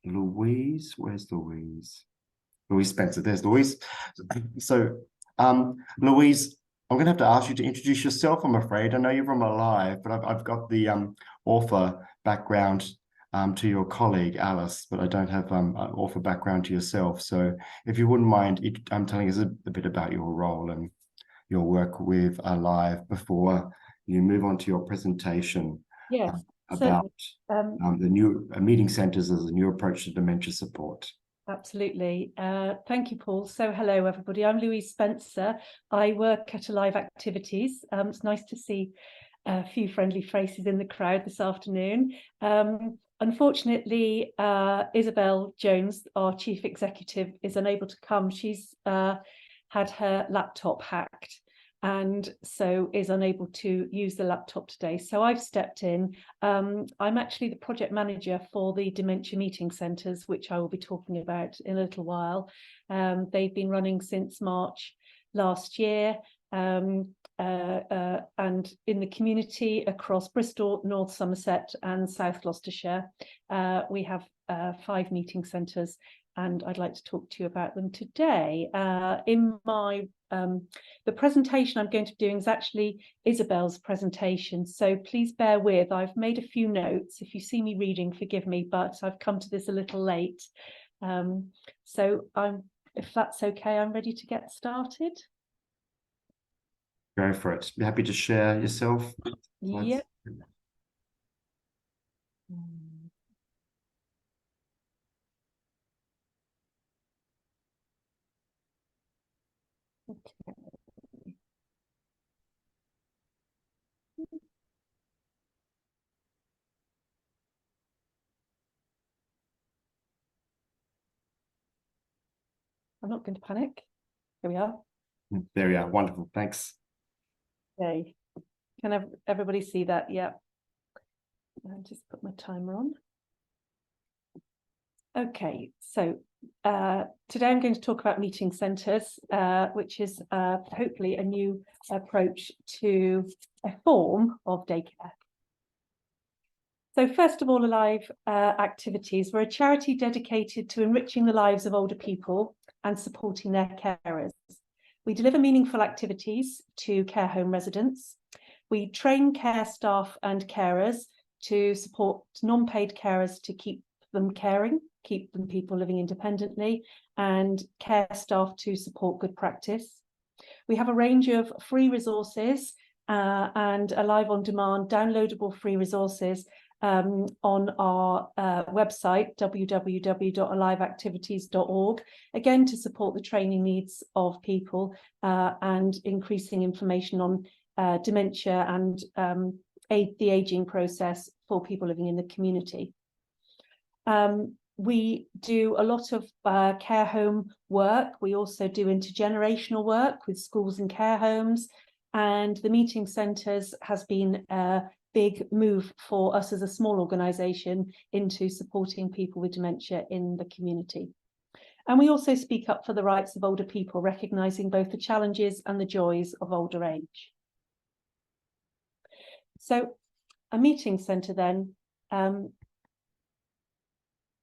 Louise, where's Louise? Louise Spencer, there's Louise. So, Louise, I'm going to have to ask you to introduce yourself, I'm afraid. I know you're from Alive, but I've got the author background to your colleague, Alice, but I don't have an author background to yourself. So if you wouldn't mind telling us a bit about your role and your work with Alive before you move on to your presentation. Yes. About the new meeting centres as a new approach to dementia support. Absolutely. Thank you, Paul. So hello, everybody. I'm Louise Spencer. I work at Alive Activities. It's nice to see a few friendly faces in the crowd this afternoon. Unfortunately, Isabel Jones, our chief executive, is unable to come. She's had her laptop hacked, and so is unable to use the laptop today. So I've stepped in. I'm actually the project manager for the dementia meeting centres, which I will be talking about in a little while. They've been running since March last year, and in the community across Bristol, North Somerset and South Gloucestershire. We have 5 meeting centres, and I'd like to talk to you about them today. In my the presentation I'm going to be doing is actually Isabel's presentation, so please bear with. I've made a few notes. If you see me reading, forgive me, but I've come to this a little late. So if that's okay, I'm ready to get started. Go for it. You're happy to share yourself? Yeah. Okay. I'm not going to panic. Here we are. There we are. Wonderful. Thanks. Okay. Can everybody see that? Yeah. I'll just put my timer on. Okay, so today I'm going to talk about meeting centres, which is hopefully a new approach to a form of daycare. So first of all, Alive Activities. We're a charity dedicated to enriching the lives of older people and supporting their carers. We deliver meaningful activities to care home residents. We train care staff and carers to support non-paid carers to keep them caring, keep them people living independently, and care staff to support good practice. We have a range of free resources and Alive on demand downloadable free resources on our website, www.aliveactivities.org, again to support the training needs of people and increasing information on dementia and the ageing process for people living in the community. We do a lot of care home work. We also do intergenerational work with schools and care homes, and the meeting centres has been a big move for us as a small organisation into supporting people with dementia in the community. And we also speak up for the rights of older people, recognising both the challenges and the joys of older age. So a meeting centre then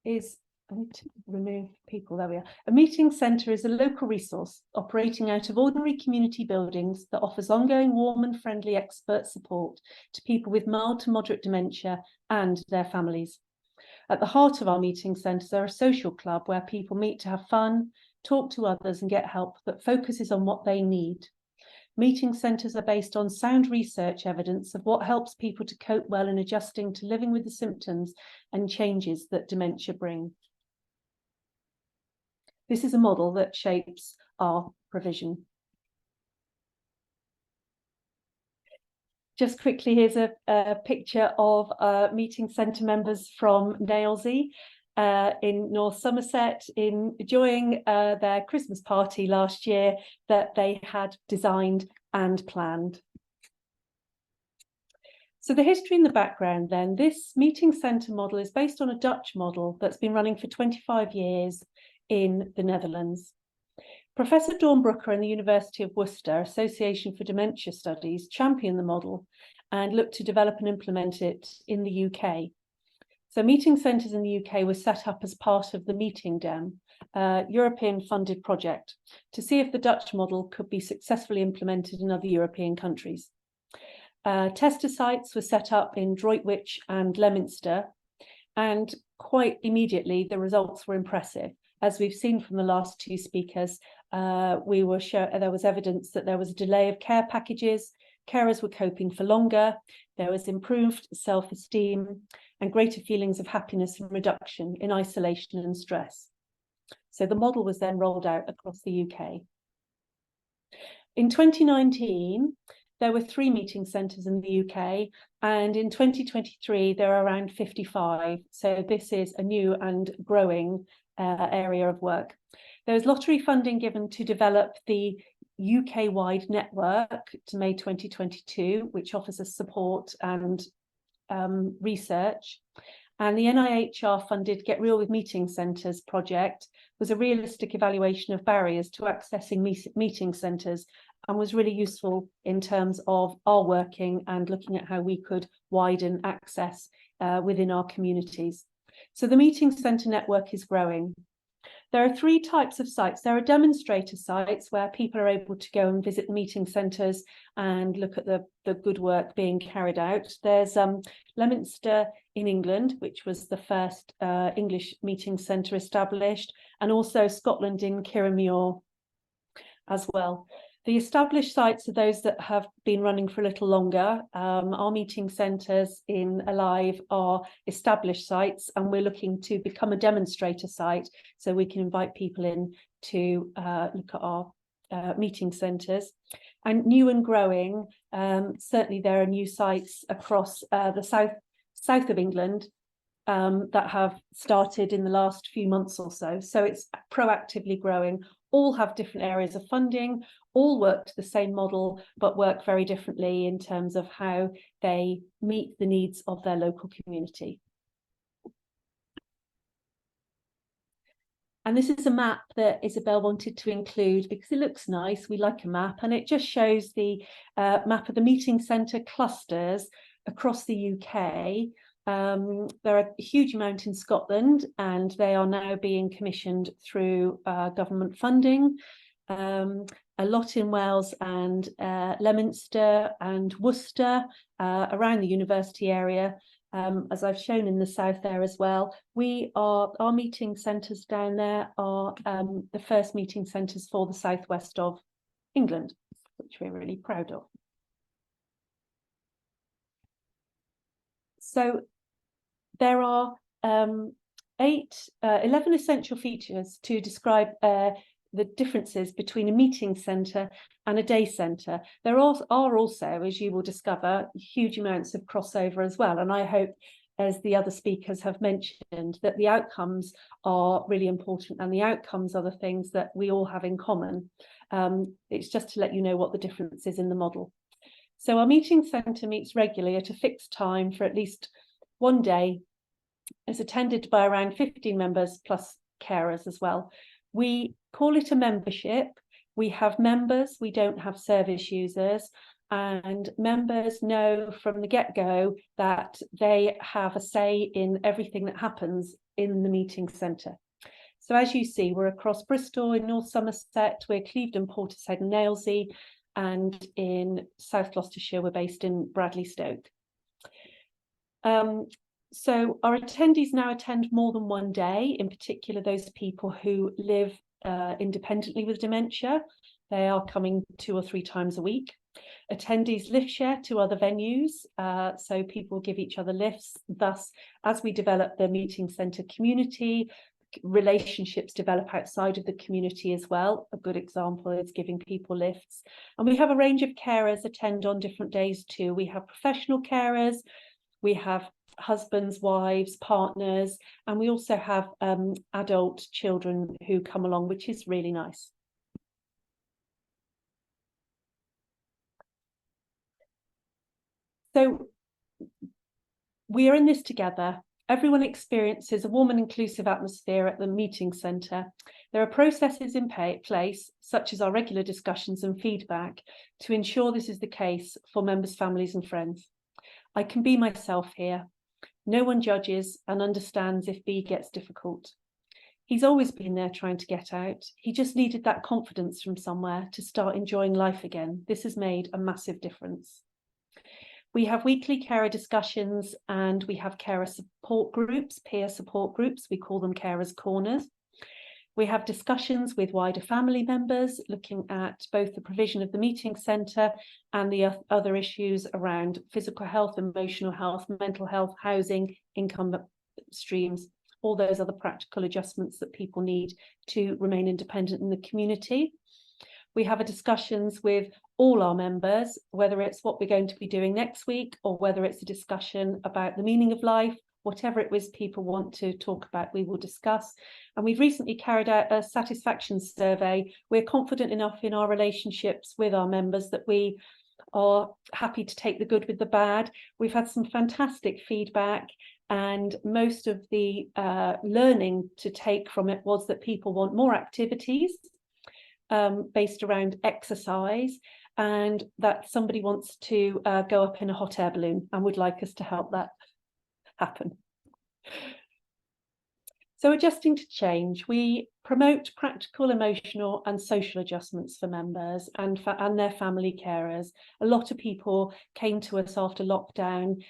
is, I need to remove people, there we are. A meeting centre is a local resource operating out of ordinary community buildings that offers ongoing warm and friendly expert support to people with mild to moderate dementia and their families. At the heart of our meeting centres are a social club where people meet to have fun, talk to others and get help that focuses on what they need. Meeting centres are based on sound research evidence of what helps people to cope well in adjusting to living with the symptoms and changes that dementia brings. This is a model that shapes our provision. Just quickly, here's a picture of meeting centre members from Nailsea in North Somerset enjoying their Christmas party last year that they had designed and planned. So the history and the background then, this meeting centre model is based on a Dutch model that's been running for 25 years in the Netherlands. Professor Doornbrooker and the University of Worcester Association for Dementia Studies championed the model and looked to develop and implement it in the UK. So meeting centres in the UK were set up as part of the Meeting Dem, European funded project, to see if the Dutch model could be successfully implemented in other European countries. Tester sites were set up in Droitwich and Leominster, and quite immediately the results were impressive. As we've seen from the last two speakers, there was evidence that there was a delay of care packages, carers were coping for longer, there was improved self-esteem and greater feelings of happiness and reduction in isolation and stress. So the model was then rolled out across the UK. In 2019, there were 3 meeting centres in the UK, and in 2023 there are around 55. So this is a new and growing area of work. There was lottery funding given to develop the UK-wide network to May 2022, which offers us support and research. And the NIHR-funded Get Real with Meeting Centres project was a realistic evaluation of barriers to accessing meeting centres and was really useful in terms of our working and looking at how we could widen access within our communities. So the meeting centre network is growing. There are 3 types of sites. There are demonstrator sites where people are able to go and visit the meeting centres and look at the good work being carried out. There's Leominster in England, which was the first English meeting centre established, and also Scotland in Kirriemuir as well. The established sites are those that have been running for a little longer. Our meeting centres in Alive are established sites, and we're looking to become a demonstrator site so we can invite people in to look at our meeting centres. And new and growing, certainly there are new sites across the south of England that have started in the last few months or so. So it's proactively growing all have different areas of funding, all work to the same model, but work very differently in terms of how they meet the needs of their local community. And this is a map that Isabel wanted to include because it looks nice. We like a map, and it just shows the map of the meeting centre clusters across the UK. There are a huge amount in Scotland, and they are now being commissioned through government funding. A lot in Wales and Leominster and Worcester, around the university area. As I've shown in the south there as well, our meeting centres down there are the first meeting centres for the southwest of England, which we're really proud of. So there are 11 essential features to describe the differences between a meeting centre and a day centre. There are also, as you will discover, huge amounts of crossover as well. And I hope, as the other speakers have mentioned, that the outcomes are really important, and the outcomes are the things that we all have in common. It's just to let you know what the difference is in the model. So our meeting centre meets regularly at a fixed time for at least one day. It's attended by around 15 members plus carers as well. We call it a membership. We have members, we don't have service users, and members know from the get-go that they have a say in everything that happens in the meeting centre. So as you see, we're across Bristol, in North Somerset, we're Clevedon, Portishead and Nailsea, and in South Gloucestershire, we're based in Bradley Stoke. So our attendees now attend more than one day, in particular those people who live independently with dementia. They are coming 2 or 3 times a week. Attendees lift share to other venues, so people give each other lifts. Thus, as we develop the meeting centre community, relationships develop outside of the community as well. A good example is giving people lifts. And we have a range of carers attend on different days too. We have professional carers, we have husbands, wives, partners, and we also have adult children who come along, which is really nice. So we are in this together. Everyone experiences a warm and inclusive atmosphere at the meeting centre. There are processes in place, such as our regular discussions and feedback, to ensure this is the case for members, families and friends. I can be myself here. No one judges and understands if B gets difficult. He's always been there trying to get out. He just needed that confidence from somewhere to start enjoying life again. This has made a massive difference. We have weekly carer discussions, and we have carer support groups, peer support groups. We call them Carers Corners. We have discussions with wider family members, looking at both the provision of the meeting centre and the other issues around physical health, emotional health, mental health, housing, income streams, all those other practical adjustments that people need to remain independent in the community. We have discussions with all our members, whether it's what we're going to be doing next week or whether it's a discussion about the meaning of life. Whatever it was people want to talk about, we will discuss. And we've recently carried out a satisfaction survey. We're confident enough in our relationships with our members that we are happy to take the good with the bad. We've had some fantastic feedback, and most of the learning to take from it was that people want more activities based around exercise, and that somebody wants to go up in a hot air balloon and would like us to help that happen. So adjusting to change, we promote practical, emotional and social adjustments for members and their family carers. A lot of people came to us after lockdown,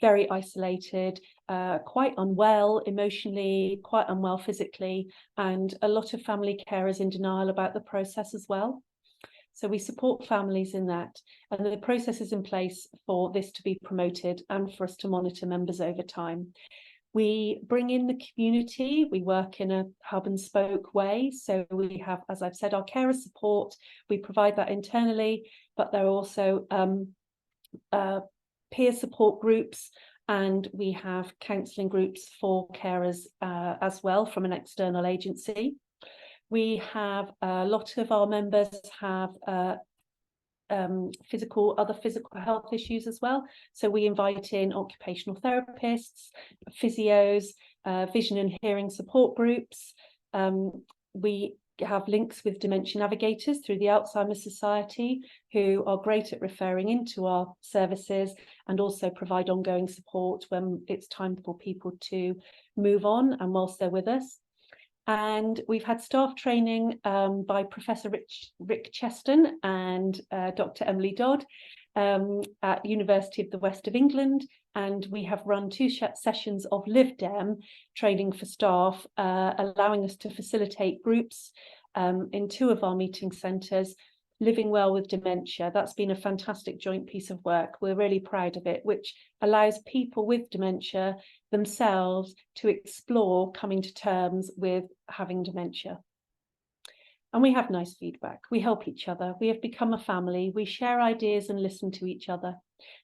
very isolated, quite unwell emotionally, quite unwell physically, and a lot of family carers in denial about the process as well. So we support families in that, and the process is in place for this to be promoted and for us to monitor members over time. We bring in the community, we work in a hub and spoke way. So we have, as I've said, our carer support, we provide that internally, but there are also peer support groups, and we have counselling groups for carers as well from an external agency. We have a lot of our members have other physical health issues as well. So we invite in occupational therapists, physios, vision and hearing support groups. We have links with dementia navigators through the Alzheimer's Society, who are great at referring into our services and also provide ongoing support when it's time for people to move on and whilst they're with us. And we've had staff training by Professor Rick Cheston and Dr. Emily Dodd at University of the West of England. And we have run 2 sessions of LiveDem training for staff, allowing us to facilitate groups in 2 of our meeting centres, living well with dementia. That's been a fantastic joint piece of work. We're really proud of it, which allows people with dementia themselves to explore coming to terms with having dementia. And we have nice feedback. We help each other. We have become a family. We share ideas and listen to each other.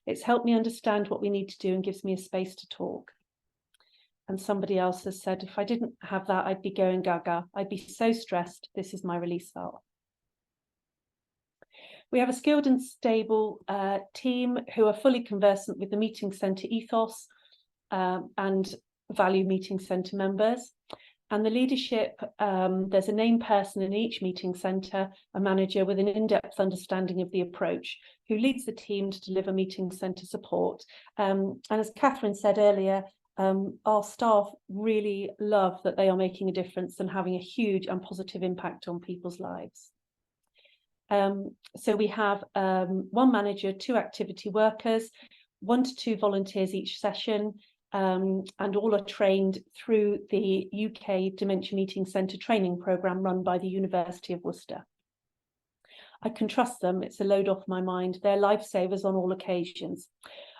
It's helped me understand what we need to do and gives me a space to talk. And somebody else has said, if I didn't have that, I'd be going gaga. I'd be so stressed. This is my release valve. We have a skilled and stable team who are fully conversant with the meeting centre ethos and value meeting centre members. And the leadership, there's a named person in each meeting centre, a manager with an in-depth understanding of the approach, who leads the team to deliver meeting centre support. And as Catherine said earlier, our staff really love that they are making a difference and having a huge and positive impact on people's lives. So we have 1 manager, 2 activity workers, 1 to 2 volunteers each session, and all are trained through the UK Dementia Meeting Centre training programme run by the University of Worcester. I can trust them. It's a load off my mind. They're lifesavers on all occasions.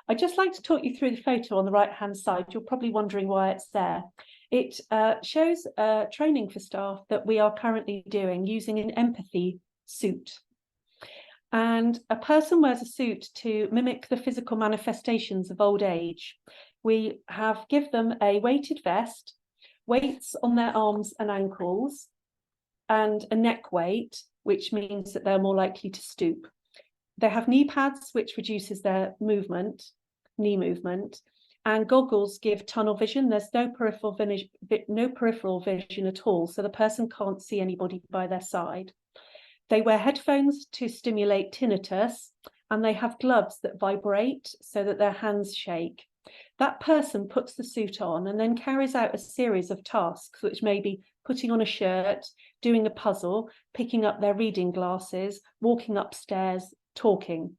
I'd just like to talk you through the photo on the right-hand side. You're probably wondering why it's there. It shows training for staff that we are currently doing using an empathy suit. And a person wears a suit to mimic the physical manifestations of old age. We have give them a weighted vest, weights on their arms and ankles, and a neck weight, which means that they're more likely to stoop. They have knee pads, which reduces their movement, knee movement, and goggles give tunnel vision. There's no peripheral vision at all, so the person can't see anybody by their side. They wear headphones to stimulate tinnitus, and they have gloves that vibrate so that their hands shake. That person puts the suit on and then carries out a series of tasks, which may be putting on a shirt, doing a puzzle, picking up their reading glasses, walking upstairs, talking.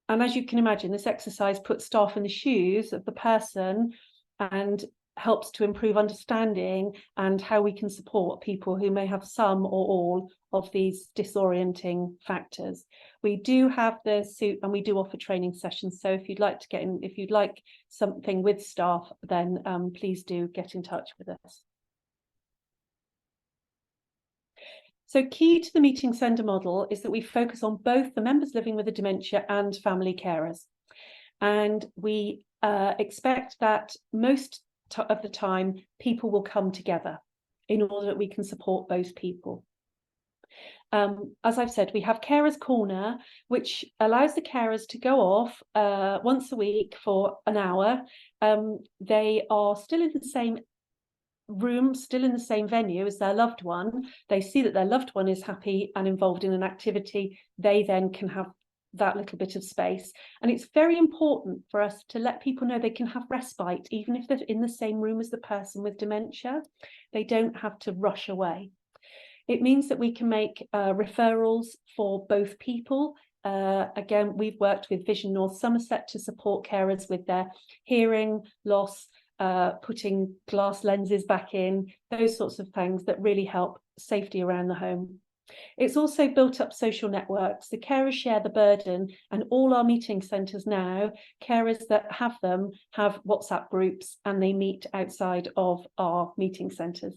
And as you can imagine, this exercise puts staff in the shoes of the person and helps to improve understanding and how we can support people who may have some or all of these disorienting factors. We do have the suit and we do offer training sessions. So if you'd like to if you'd like something with staff, then please do get in touch with us. So key to the meeting centre model is that we focus on both the members living with a dementia and family carers. And we expect that most of the time people will come together in order that we can support both people. As I've said, we have Carers Corner, which allows the carers to go off once a week for an hour. They are still in the same room, still in the same venue as their loved one. They see that their loved one is happy and involved in an activity. They then can have that little bit of space. And it's very important for us to let people know they can have respite, even if they're in the same room as the person with dementia. They don't have to rush away. It means that we can make referrals for both people. Again, we've worked with Vision North Somerset to support carers with their hearing loss, putting glass lenses back in, those sorts of things that really help safety around the home. It's also built up social networks. The carers share the burden, and all our meeting centres now, carers that have them have WhatsApp groups and they meet outside of our meeting centres.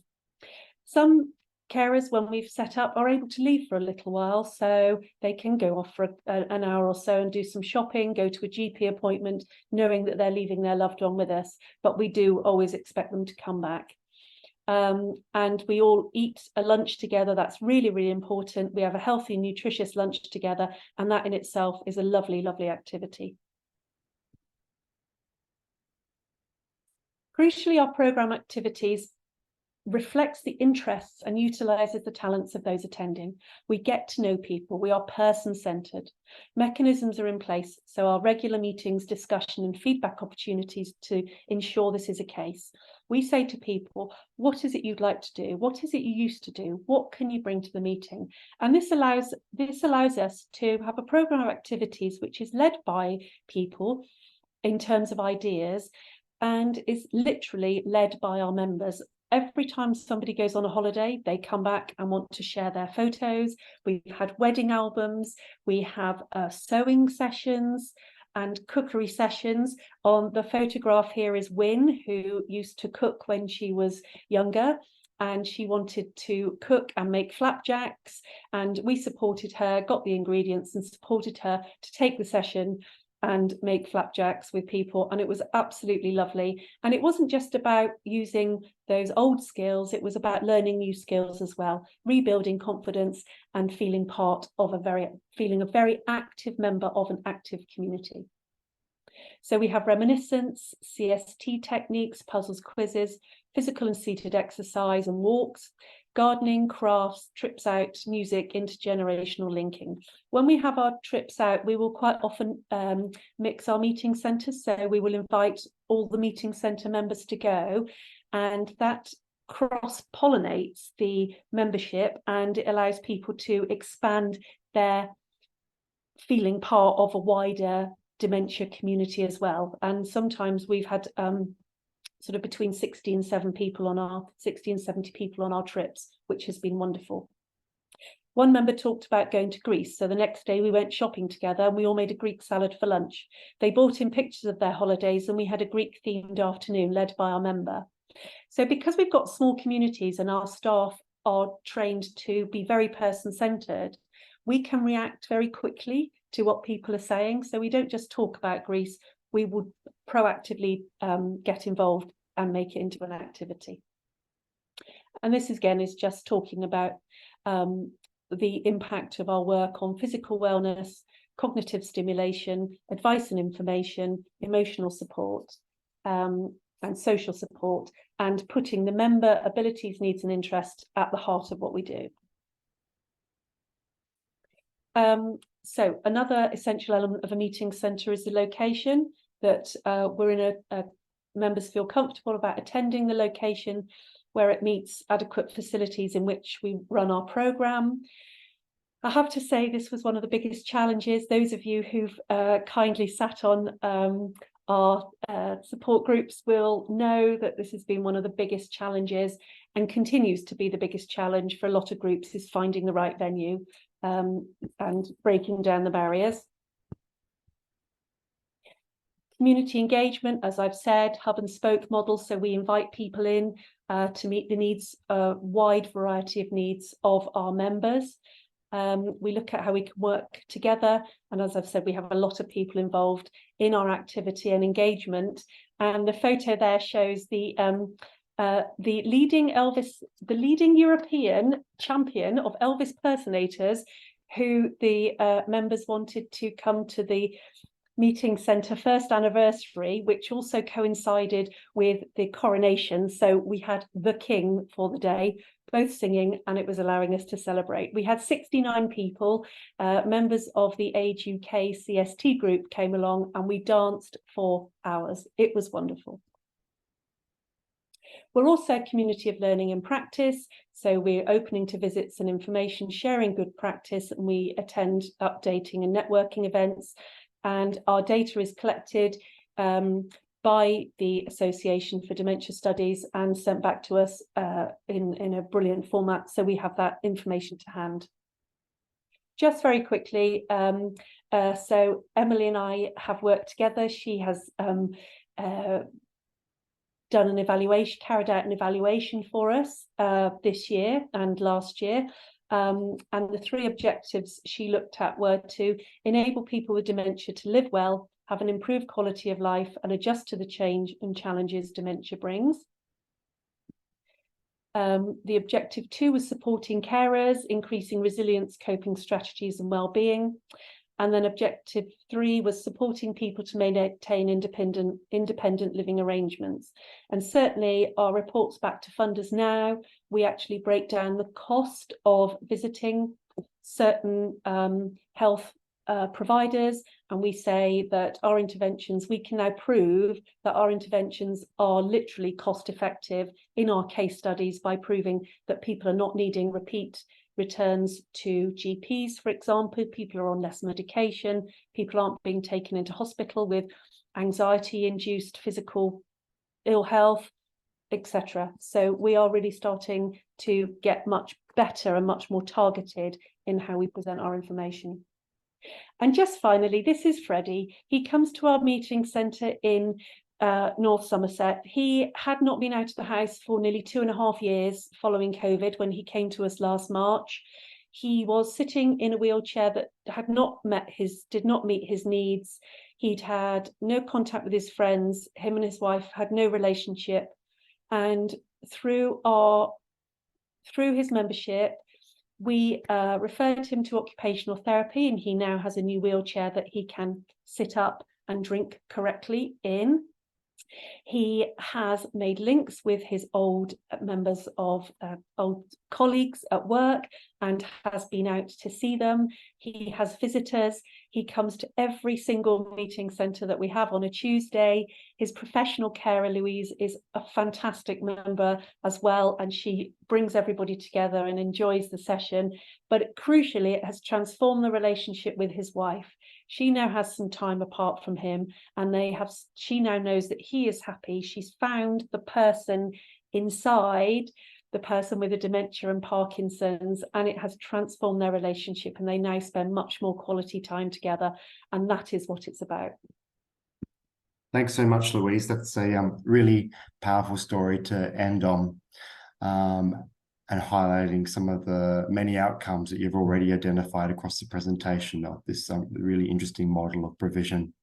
Some carers, when we've set up, are able to leave for a little while, so they can go off for an hour or so and do some shopping, go to a GP appointment, knowing that they're leaving their loved one with us, but we do always expect them to come back. and we all eat a lunch together. That's really, really important. We have a healthy, nutritious lunch together, and that in itself is a lovely, lovely activity. Crucially, our programme activities reflects the interests and utilises the talents of those attending. We get to know people. We are person-centred. Mechanisms are in place, so our regular meetings, discussion and feedback opportunities to ensure this is a case. We say to people, what is it you'd like to do? What is it you used to do? What can you bring to the meeting? And this allows us to have a programme of activities which is led by people in terms of ideas and is literally led by our members. Every time somebody goes on a holiday, they come back and want to share their photos. We've had wedding albums, we have sewing sessions and cookery sessions. On the photograph here is Wynne, who used to cook when she was younger, and she wanted to cook and make flapjacks, and we supported her, got the ingredients and supported her to take the session and make flapjacks with people, and it was absolutely lovely. And it wasn't just about using those old skills, it was about learning new skills as well, rebuilding confidence and feeling a very active member of an active community. So we have reminiscence, CST techniques, puzzles, quizzes, physical and seated exercise and walks, gardening, crafts, trips out, music, intergenerational linking. When we have our trips out, we will quite often mix our meeting centres. So we will invite all the meeting centre members to go, and that cross-pollinates the membership, and it allows people to expand their feeling part of a wider dementia community as well. And sometimes we've had sort of between 60 and 70 people on our trips, which has been wonderful. One member talked about going to Greece. So the next day we went shopping together and we all made a Greek salad for lunch. They brought in pictures of their holidays and we had a Greek themed afternoon led by our member. So because we've got small communities and our staff are trained to be very person-centred, we can react very quickly to what people are saying. So we don't just talk about Greece, we would proactively get involved and make it into an activity. And this again is just talking about the impact of our work on physical wellness, cognitive stimulation, advice and information, emotional support, and social support, and putting the member abilities, needs and interests at the heart of what we do. So another essential element of a meeting centre is the location, that we're in members feel comfortable about attending the location where it meets adequate facilities in which we run our programme. I have to say this was one of the biggest challenges. Those of you who've kindly sat on our support groups will know that this has been one of the biggest challenges and continues to be the biggest challenge for a lot of groups, is finding the right venue and breaking down the barriers. Community engagement, as I've said, hub and spoke model. So we invite people in to meet the needs, a wide variety of needs of our members. We look at how we can work together. And as I've said, we have a lot of people involved in our activity and engagement. And the photo there shows the leading European champion of Elvis personators, who the members wanted to come to the meeting centre first anniversary, which also coincided with the coronation. So we had the King for the day, both singing, and it was allowing us to celebrate. We had 69 people, members of the Age UK CST group came along, and we danced for hours. It was wonderful. We're also a community of learning and practice, so we're opening to visits and information, sharing good practice, and we attend updating and networking events. And our data is collected by the Association for Dementia Studies and sent back to us in a brilliant format, so we have that information to hand. Just very quickly, so Emily and I have worked together. She has done an evaluation, carried out an evaluation for us this year and last year. And the three objectives she looked at were to enable people with dementia to live well, have an improved quality of life, and adjust to the change and challenges dementia brings. The objective 2 was supporting carers, increasing resilience, coping strategies and well-being. And then objective 3 was supporting people to maintain independent living arrangements. And certainly our reports back to funders now, we actually break down the cost of visiting certain health providers, and we say that our interventions, we can now prove that our interventions are literally cost effective in our case studies by proving that people are not needing repeat returns to GPs, for example. People are on less medication, people aren't being taken into hospital with anxiety-induced physical ill health, etc. So we are really starting to get much better and much more targeted in how we present our information. And just finally, this is Freddie. He comes to our meeting centre in North Somerset. He had not been out of the house for nearly 2.5 years following COVID when he came to us last March. He was sitting in a wheelchair that did not meet his needs. He'd had no contact with his friends. Him and his wife had no relationship. And through his membership, we referred him to occupational therapy, and he now has a new wheelchair that he can sit up and drink correctly in. He has made links with his old members of old colleagues at work and has been out to see them. He has visitors. He comes to every single meeting centre that we have on a Tuesday. His professional carer, Louise, is a fantastic member as well, and she brings everybody together and enjoys the session. But crucially, it has transformed the relationship with his wife. She now has some time apart from him, and she now knows that he is happy. She's found the person inside, the person with the dementia and Parkinson's, and it has transformed their relationship, and they now spend much more quality time together, and that is what it's about. Thanks so much, Louise. That's a really powerful story to end on, and highlighting some of the many outcomes that you've already identified across the presentation of this really interesting model of provision.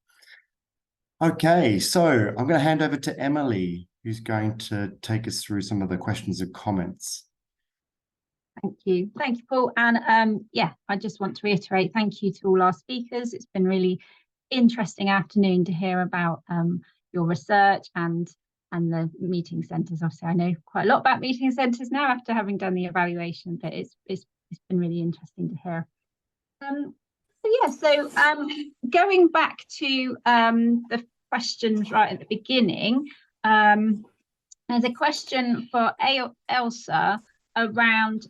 Okay, so I'm going to hand over to Emily, who's going to take us through some of the questions and comments. Thank you, Paul. And yeah, I just want to reiterate thank you to all our speakers. It's been really interesting afternoon to hear about your research and the meeting centres. Obviously, I know quite a lot about meeting centres now after having done the evaluation, but it's been really interesting to hear. So going back to the questions right at the beginning, there's a question for Elsa around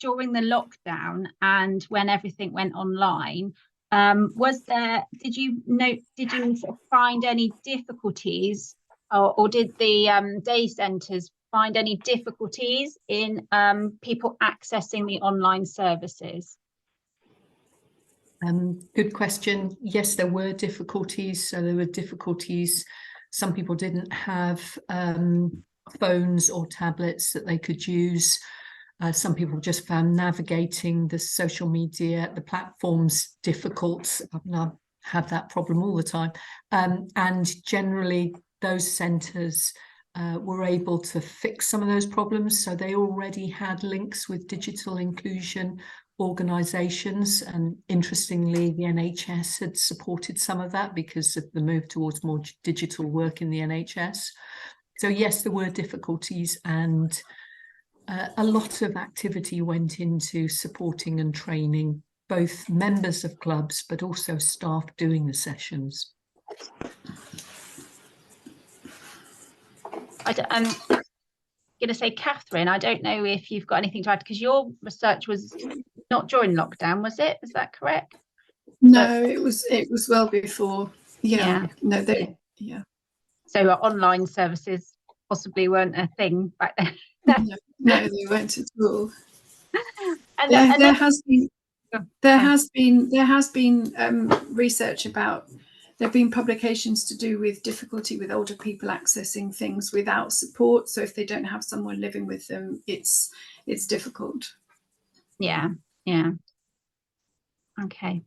during the lockdown and when everything went online. Did you sort of find any difficulties, or did the day centres find any difficulties in people accessing the online services? Good question. Yes, there were difficulties. So there were difficulties. Some people didn't have phones or tablets that they could use. Some people just found navigating the social media, the platforms difficult. I've had that problem all the time. And generally, those centres were able to fix some of those problems. So they already had links with digital inclusion organisations, and interestingly, the NHS had supported some of that because of the move towards more digital work in the NHS. So yes, there were difficulties, and a lot of activity went into supporting and training both members of clubs, but also staff doing the sessions. I'm going to say, Catherine, I don't know if you've got anything to add, because your research was not during lockdown, was it? Is that correct? No, it was well before. Yeah. No, yeah. So online services possibly weren't a thing back then. No, they weren't at all. And there has been research about. There have been publications to do with difficulty with older people accessing things without support. So if they don't have someone living with them, it's difficult. Yeah. Okay.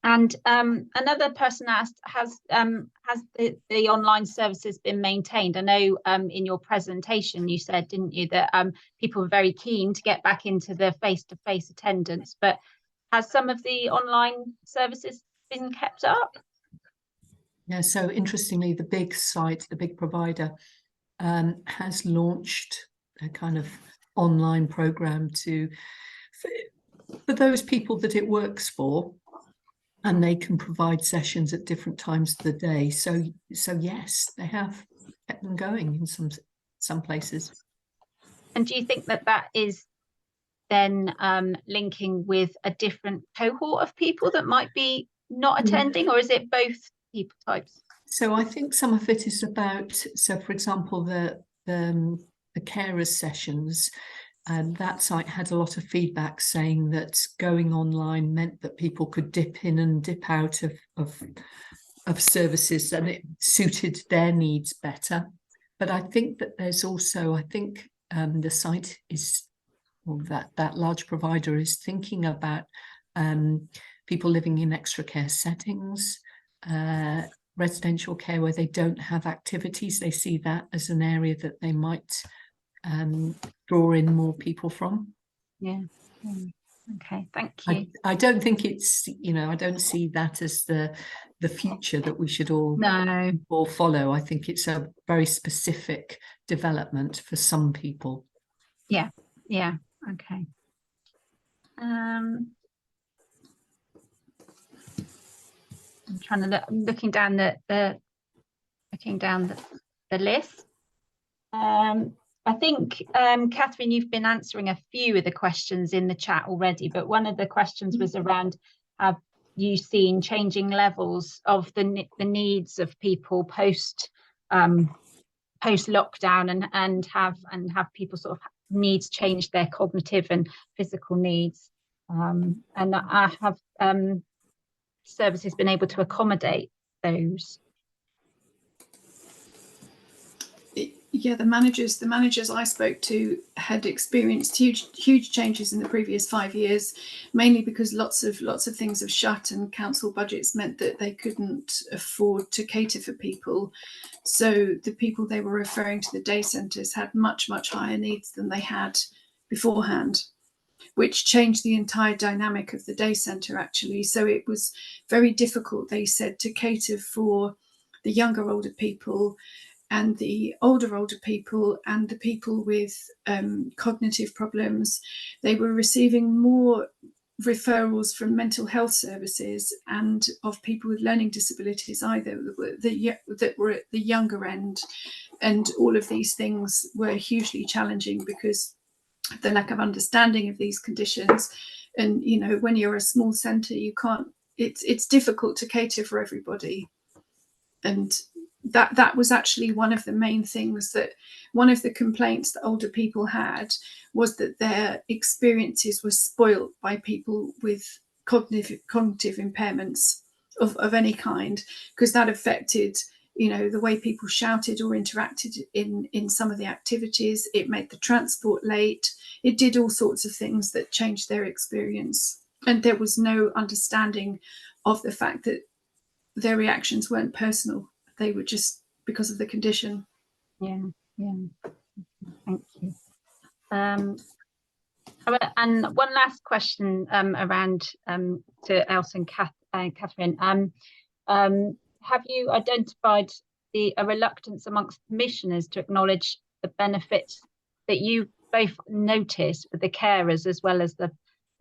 And another person asked, has the online services been maintained? I know in your presentation you said, didn't you, that people were very keen to get back into the face-to-face attendance, but has some of the online services been kept up? Yeah, so interestingly, the big site, the big provider, has launched a kind of online program for those people that it works for, and they can provide sessions at different times of the day. So yes, they have kept them going in some places. And do you think that that is then linking with a different cohort of people that might be not attending, or is it both people types? So I think some of it is about, so for example, the carers sessions, that site had a lot of feedback saying that going online meant that people could dip in and dip out of services, and it suited their needs better. But I think that there's also, the site is, well, that large provider is thinking about people living in extra care settings, residential care where they don't have activities. They see that as an area that they might draw in more people from. Yeah. Okay, thank you. I don't think it's, I don't see that as the future that we should all follow. I think it's a very specific development for some people. Yeah, okay. I'm trying to look, I'm looking down the list. I think, Catherine, you've been answering a few of the questions in the chat already, but one of the questions was around, have you seen changing levels of the needs of people post lockdown, and have people sort of needs change their cognitive and physical needs, and have services been able to accommodate those? Yeah, the managers I spoke to had experienced huge changes in the previous 5 years, mainly because lots of things have shut and council budgets meant that they couldn't afford to cater for people. So the people they were referring to the day centres had much higher needs than they had beforehand, which changed the entire dynamic of the day centre actually. So it was very difficult, they said, to cater for the older people and the older people and the people with cognitive problems. They were receiving more referrals from mental health services and of people with learning disabilities either that were at the younger end. And all of these things were hugely challenging because of the lack of understanding of these conditions. And, when you're a small centre, you can't, it's difficult to cater for everybody. And that was actually one of the main things, that one of the complaints that older people had was that their experiences were spoilt by people with cognitive impairments of any kind, because that affected the way people shouted or interacted in some of the activities. It made the transport late. It did all sorts of things that changed their experience, and there was no understanding of the fact that their reactions weren't personal. They were just because of the condition. Yeah. Thank you. And one last question around to Elsa and Catherine. Have you identified a reluctance amongst commissioners to acknowledge the benefits that you both noticed with the carers as well as the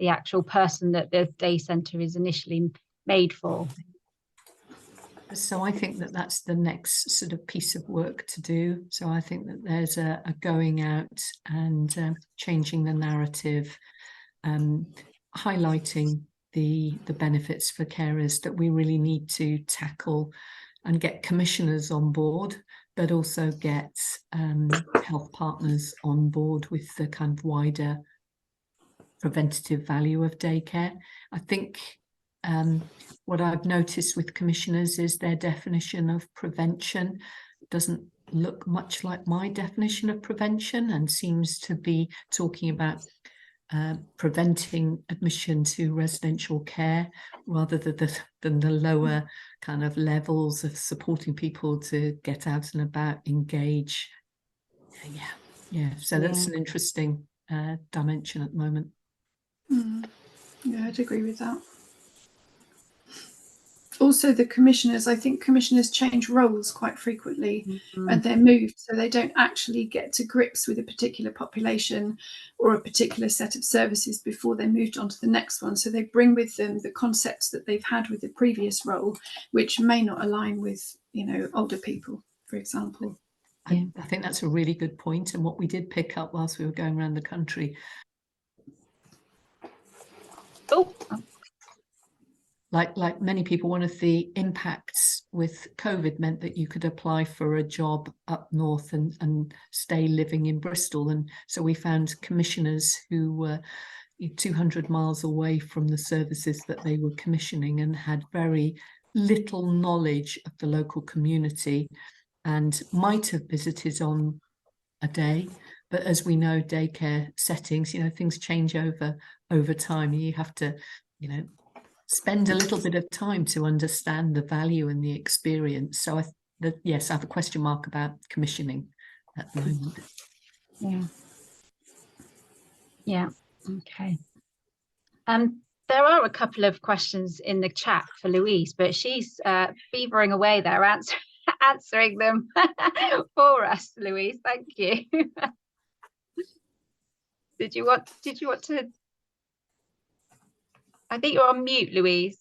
actual person that the day centre is initially made for? So I think that that's the next sort of piece of work to do. So I think that there's a going out and changing the narrative, highlighting the benefits for carers that we really need to tackle and get commissioners on board, but also get health partners on board with the kind of wider preventative value of daycare. I think what I've noticed with commissioners is their definition of prevention doesn't look much like my definition of prevention, and seems to be talking about preventing admission to residential care rather than the lower kind of levels of supporting people to get out and about, engage. So that's an interesting dimension at the moment. Yeah, I'd agree with that. Also, the commissioners, I think commissioners change roles quite frequently and they're moved, so they don't actually get to grips with a particular population or a particular set of services before they're moved on to the next one. So they bring with them the concepts that they've had with the previous role, which may not align with, you know, older people, for example. I think that's a really good point, and what we did pick up whilst we were going around the country. Like many people, one of the impacts with COVID meant that you could apply for a job up north and stay living in Bristol. And so we found commissioners who were 200 miles away from the services that they were commissioning and had very little knowledge of the local community and might have visited on a day. But as we know, daycare settings, you know, things change over time. You have to, you know, spend a little bit of time to understand the value and the experience. So yes, I have a question mark about commissioning at the moment. Yeah. Okay. There are a couple of questions in the chat for Louise, but she's beavering away there answering them for us. Louise, thank you. Did you want to? I think you're on mute, Louise.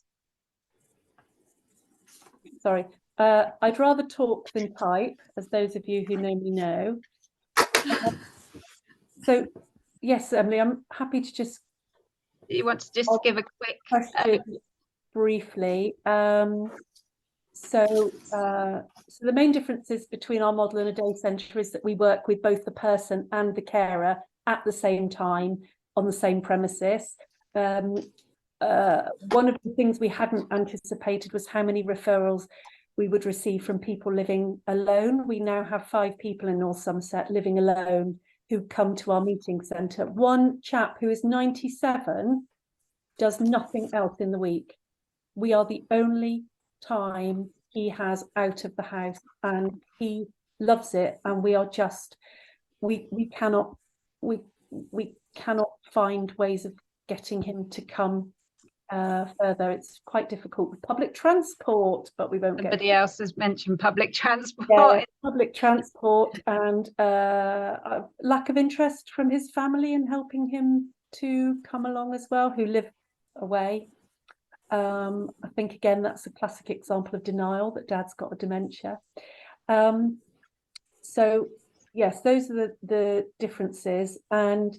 Sorry, I'd rather talk than type, as those of you who know me know. So, yes, Emily, I'm happy to just. You want to just give a quick question briefly. So the main differences between our model and a day centre is that we work with both the person and the carer at the same time on the same premises. One of the things we hadn't anticipated was how many referrals we would receive from people living alone. We now have 5 people in North Somerset living alone who come to our meeting centre. One chap who is 97 does nothing else in the week. We are the only time he has out of the house, and he loves it, and we are just we cannot find ways of getting him to come further. It's quite difficult with public transport, but we won't. Somebody else has mentioned public transport. Yeah, public transport and lack of interest from his family in helping him to come along as well, who live away. I think again that's a classic example of denial, that dad's got a dementia. So yes, those are the differences, and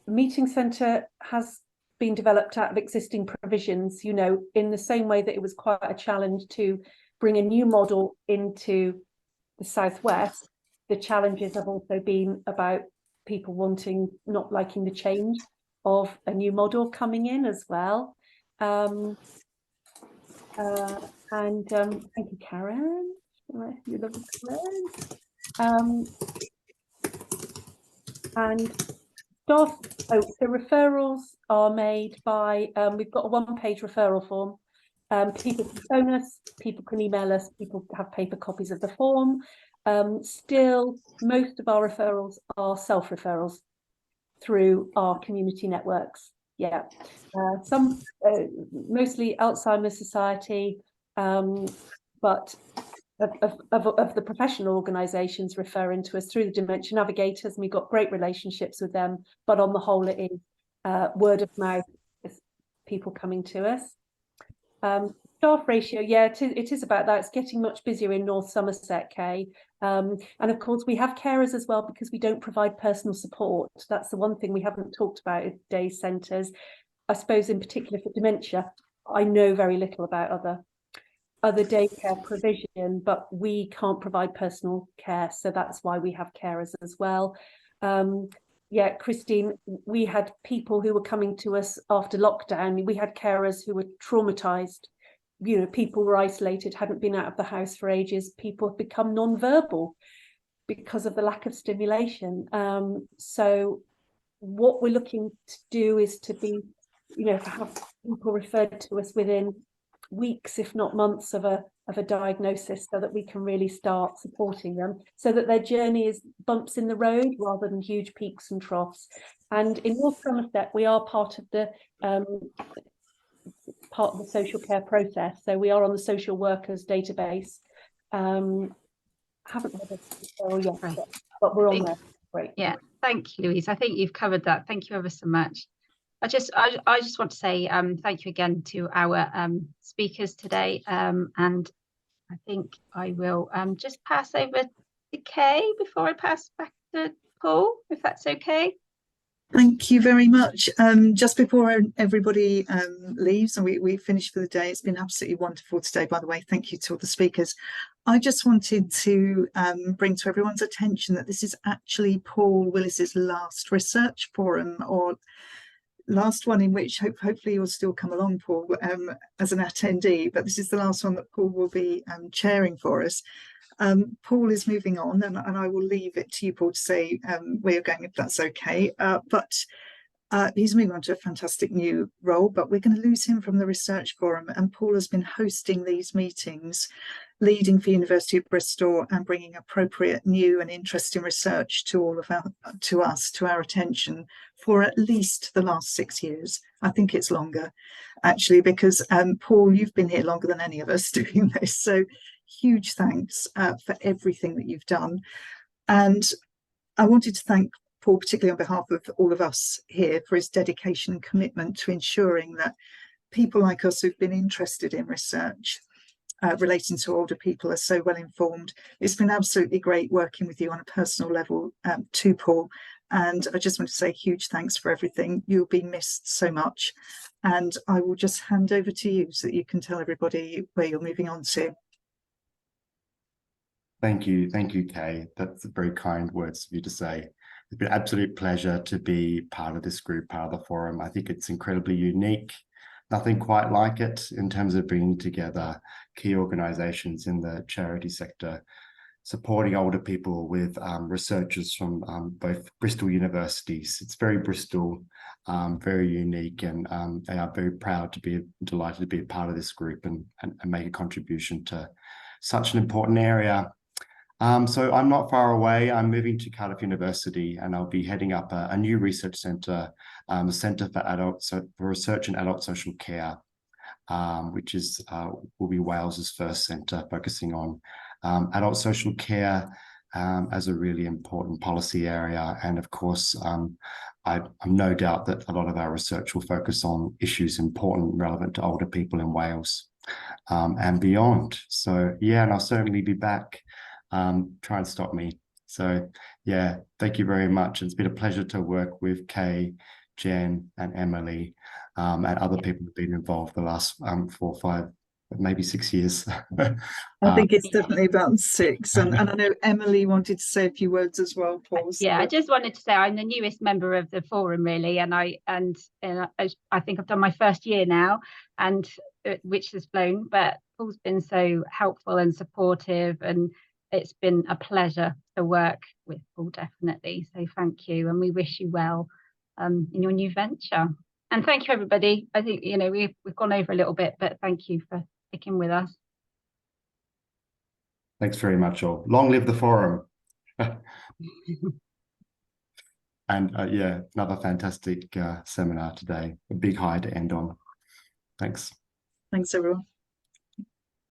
the meeting centre has been developed out of existing provisions, you know, in the same way that it was quite a challenge to bring a new model into the Southwest. The challenges have also been about people not liking the change of a new model coming in as well. And thank you, Karen. You love Karen. And staff, so referrals are made by, we've got a 1-page referral form. People can phone us, people can email us, people have paper copies of the form. Still, most of our referrals are self-referrals through our community networks. Yeah, some mostly Alzheimer's Society, but of the professional organisations referring to us through the Dementia Navigators, and we've got great relationships with them. But on the whole, it is word of mouth, people coming to us. Staff ratio, yeah, it is about that. It's getting much busier in North Somerset, Kay. And of course, we have carers as well, because we don't provide personal support. That's the one thing we haven't talked about at day centres. I suppose in particular for dementia, I know very little about other daycare provision, but we can't provide personal care, so that's why we have carers as well. Yeah, Christine, we had people who were coming to us after lockdown. We had carers who were traumatized. You know, people were isolated, hadn't been out of the house for ages. People have become non-verbal because of the lack of stimulation. So what we're looking to do is to be, to have people referred to us within weeks, if not months, of a diagnosis, so that we can really start supporting them, so that their journey is bumps in the road rather than huge peaks and troughs. And in North Somerset, we are part of the social care process, so we are on the social workers database. Haven't heard of yet, Right. but we're on there. Great. Yeah, thank you, Louise. I think you've covered that. Thank you ever so much. I just want to say thank you again to our speakers today, and I think I will just pass over to Kay before I pass back to Paul, if that's okay. Thank you very much. Just before everybody leaves and we finish for the day, it's been absolutely wonderful today, by the way. Thank you to all the speakers. I just wanted to bring to everyone's attention that this is actually Paul Willis's last research forum, or last one in which hopefully you'll still come along, Paul, as an attendee, but this is the last one that Paul will be chairing for us. Paul is moving on, and I will leave it to you, Paul, to say where you're going, if that's okay. But he's moving on to a fantastic new role, but we're going to lose him from the Research Forum. And Paul has been hosting these meetings, leading for University of Bristol and bringing appropriate new and interesting research to all of our attention for at least the last 6 years. I think it's longer, actually, because Paul, you've been here longer than any of us doing this. So huge thanks for everything that you've done. And I wanted to thank Paul, particularly on behalf of all of us here, for his dedication and commitment to ensuring that people like us who've been interested in research relating to older people are so well informed. It's been absolutely great working with you on a personal level too, Paul. And I just want to say huge thanks for everything. You'll be missed so much. And I will just hand over to you so that you can tell everybody where you're moving on to. Thank you, Kay. That's very kind words of you to say. It's been an absolute pleasure to be part of this group, part of the forum. I think it's incredibly unique. Nothing quite like it in terms of bringing together key organisations in the charity sector, supporting older people with researchers from both Bristol universities. It's very Bristol, very unique, and they are very proud to be, delighted to be a part of this group and make a contribution to such an important area. So I'm not far away. I'm moving to Cardiff University, and I'll be heading up a new research centre, the Centre for Research in Adult Social Care, which will be Wales's first centre focusing on adult social care as a really important policy area. And of course, I'm no doubt that a lot of our research will focus on issues important and relevant to older people in Wales and beyond. So yeah, and I'll certainly be back. Try and stop me. So yeah, thank you very much. It's been a pleasure to work with Kay, Jen and Emily and other people who've been involved the last 4, 5, maybe 6 years. I think it's definitely about 6. And I know Emily wanted to say a few words as well, Paul. Yeah, I just wanted to say I'm the newest member of the forum, really, and I think I've done my first year now, and which has flown. But Paul's been so helpful and supportive, and it's been a pleasure to work with Paul, definitely. So thank you, and we wish you well in your new venture. And thank you, everybody. I think we've gone over a little bit, but thank you for sticking with us. Thanks very much, all. Long live the forum. And yeah, another fantastic seminar today. A big high to end on. Thanks. Thanks, everyone.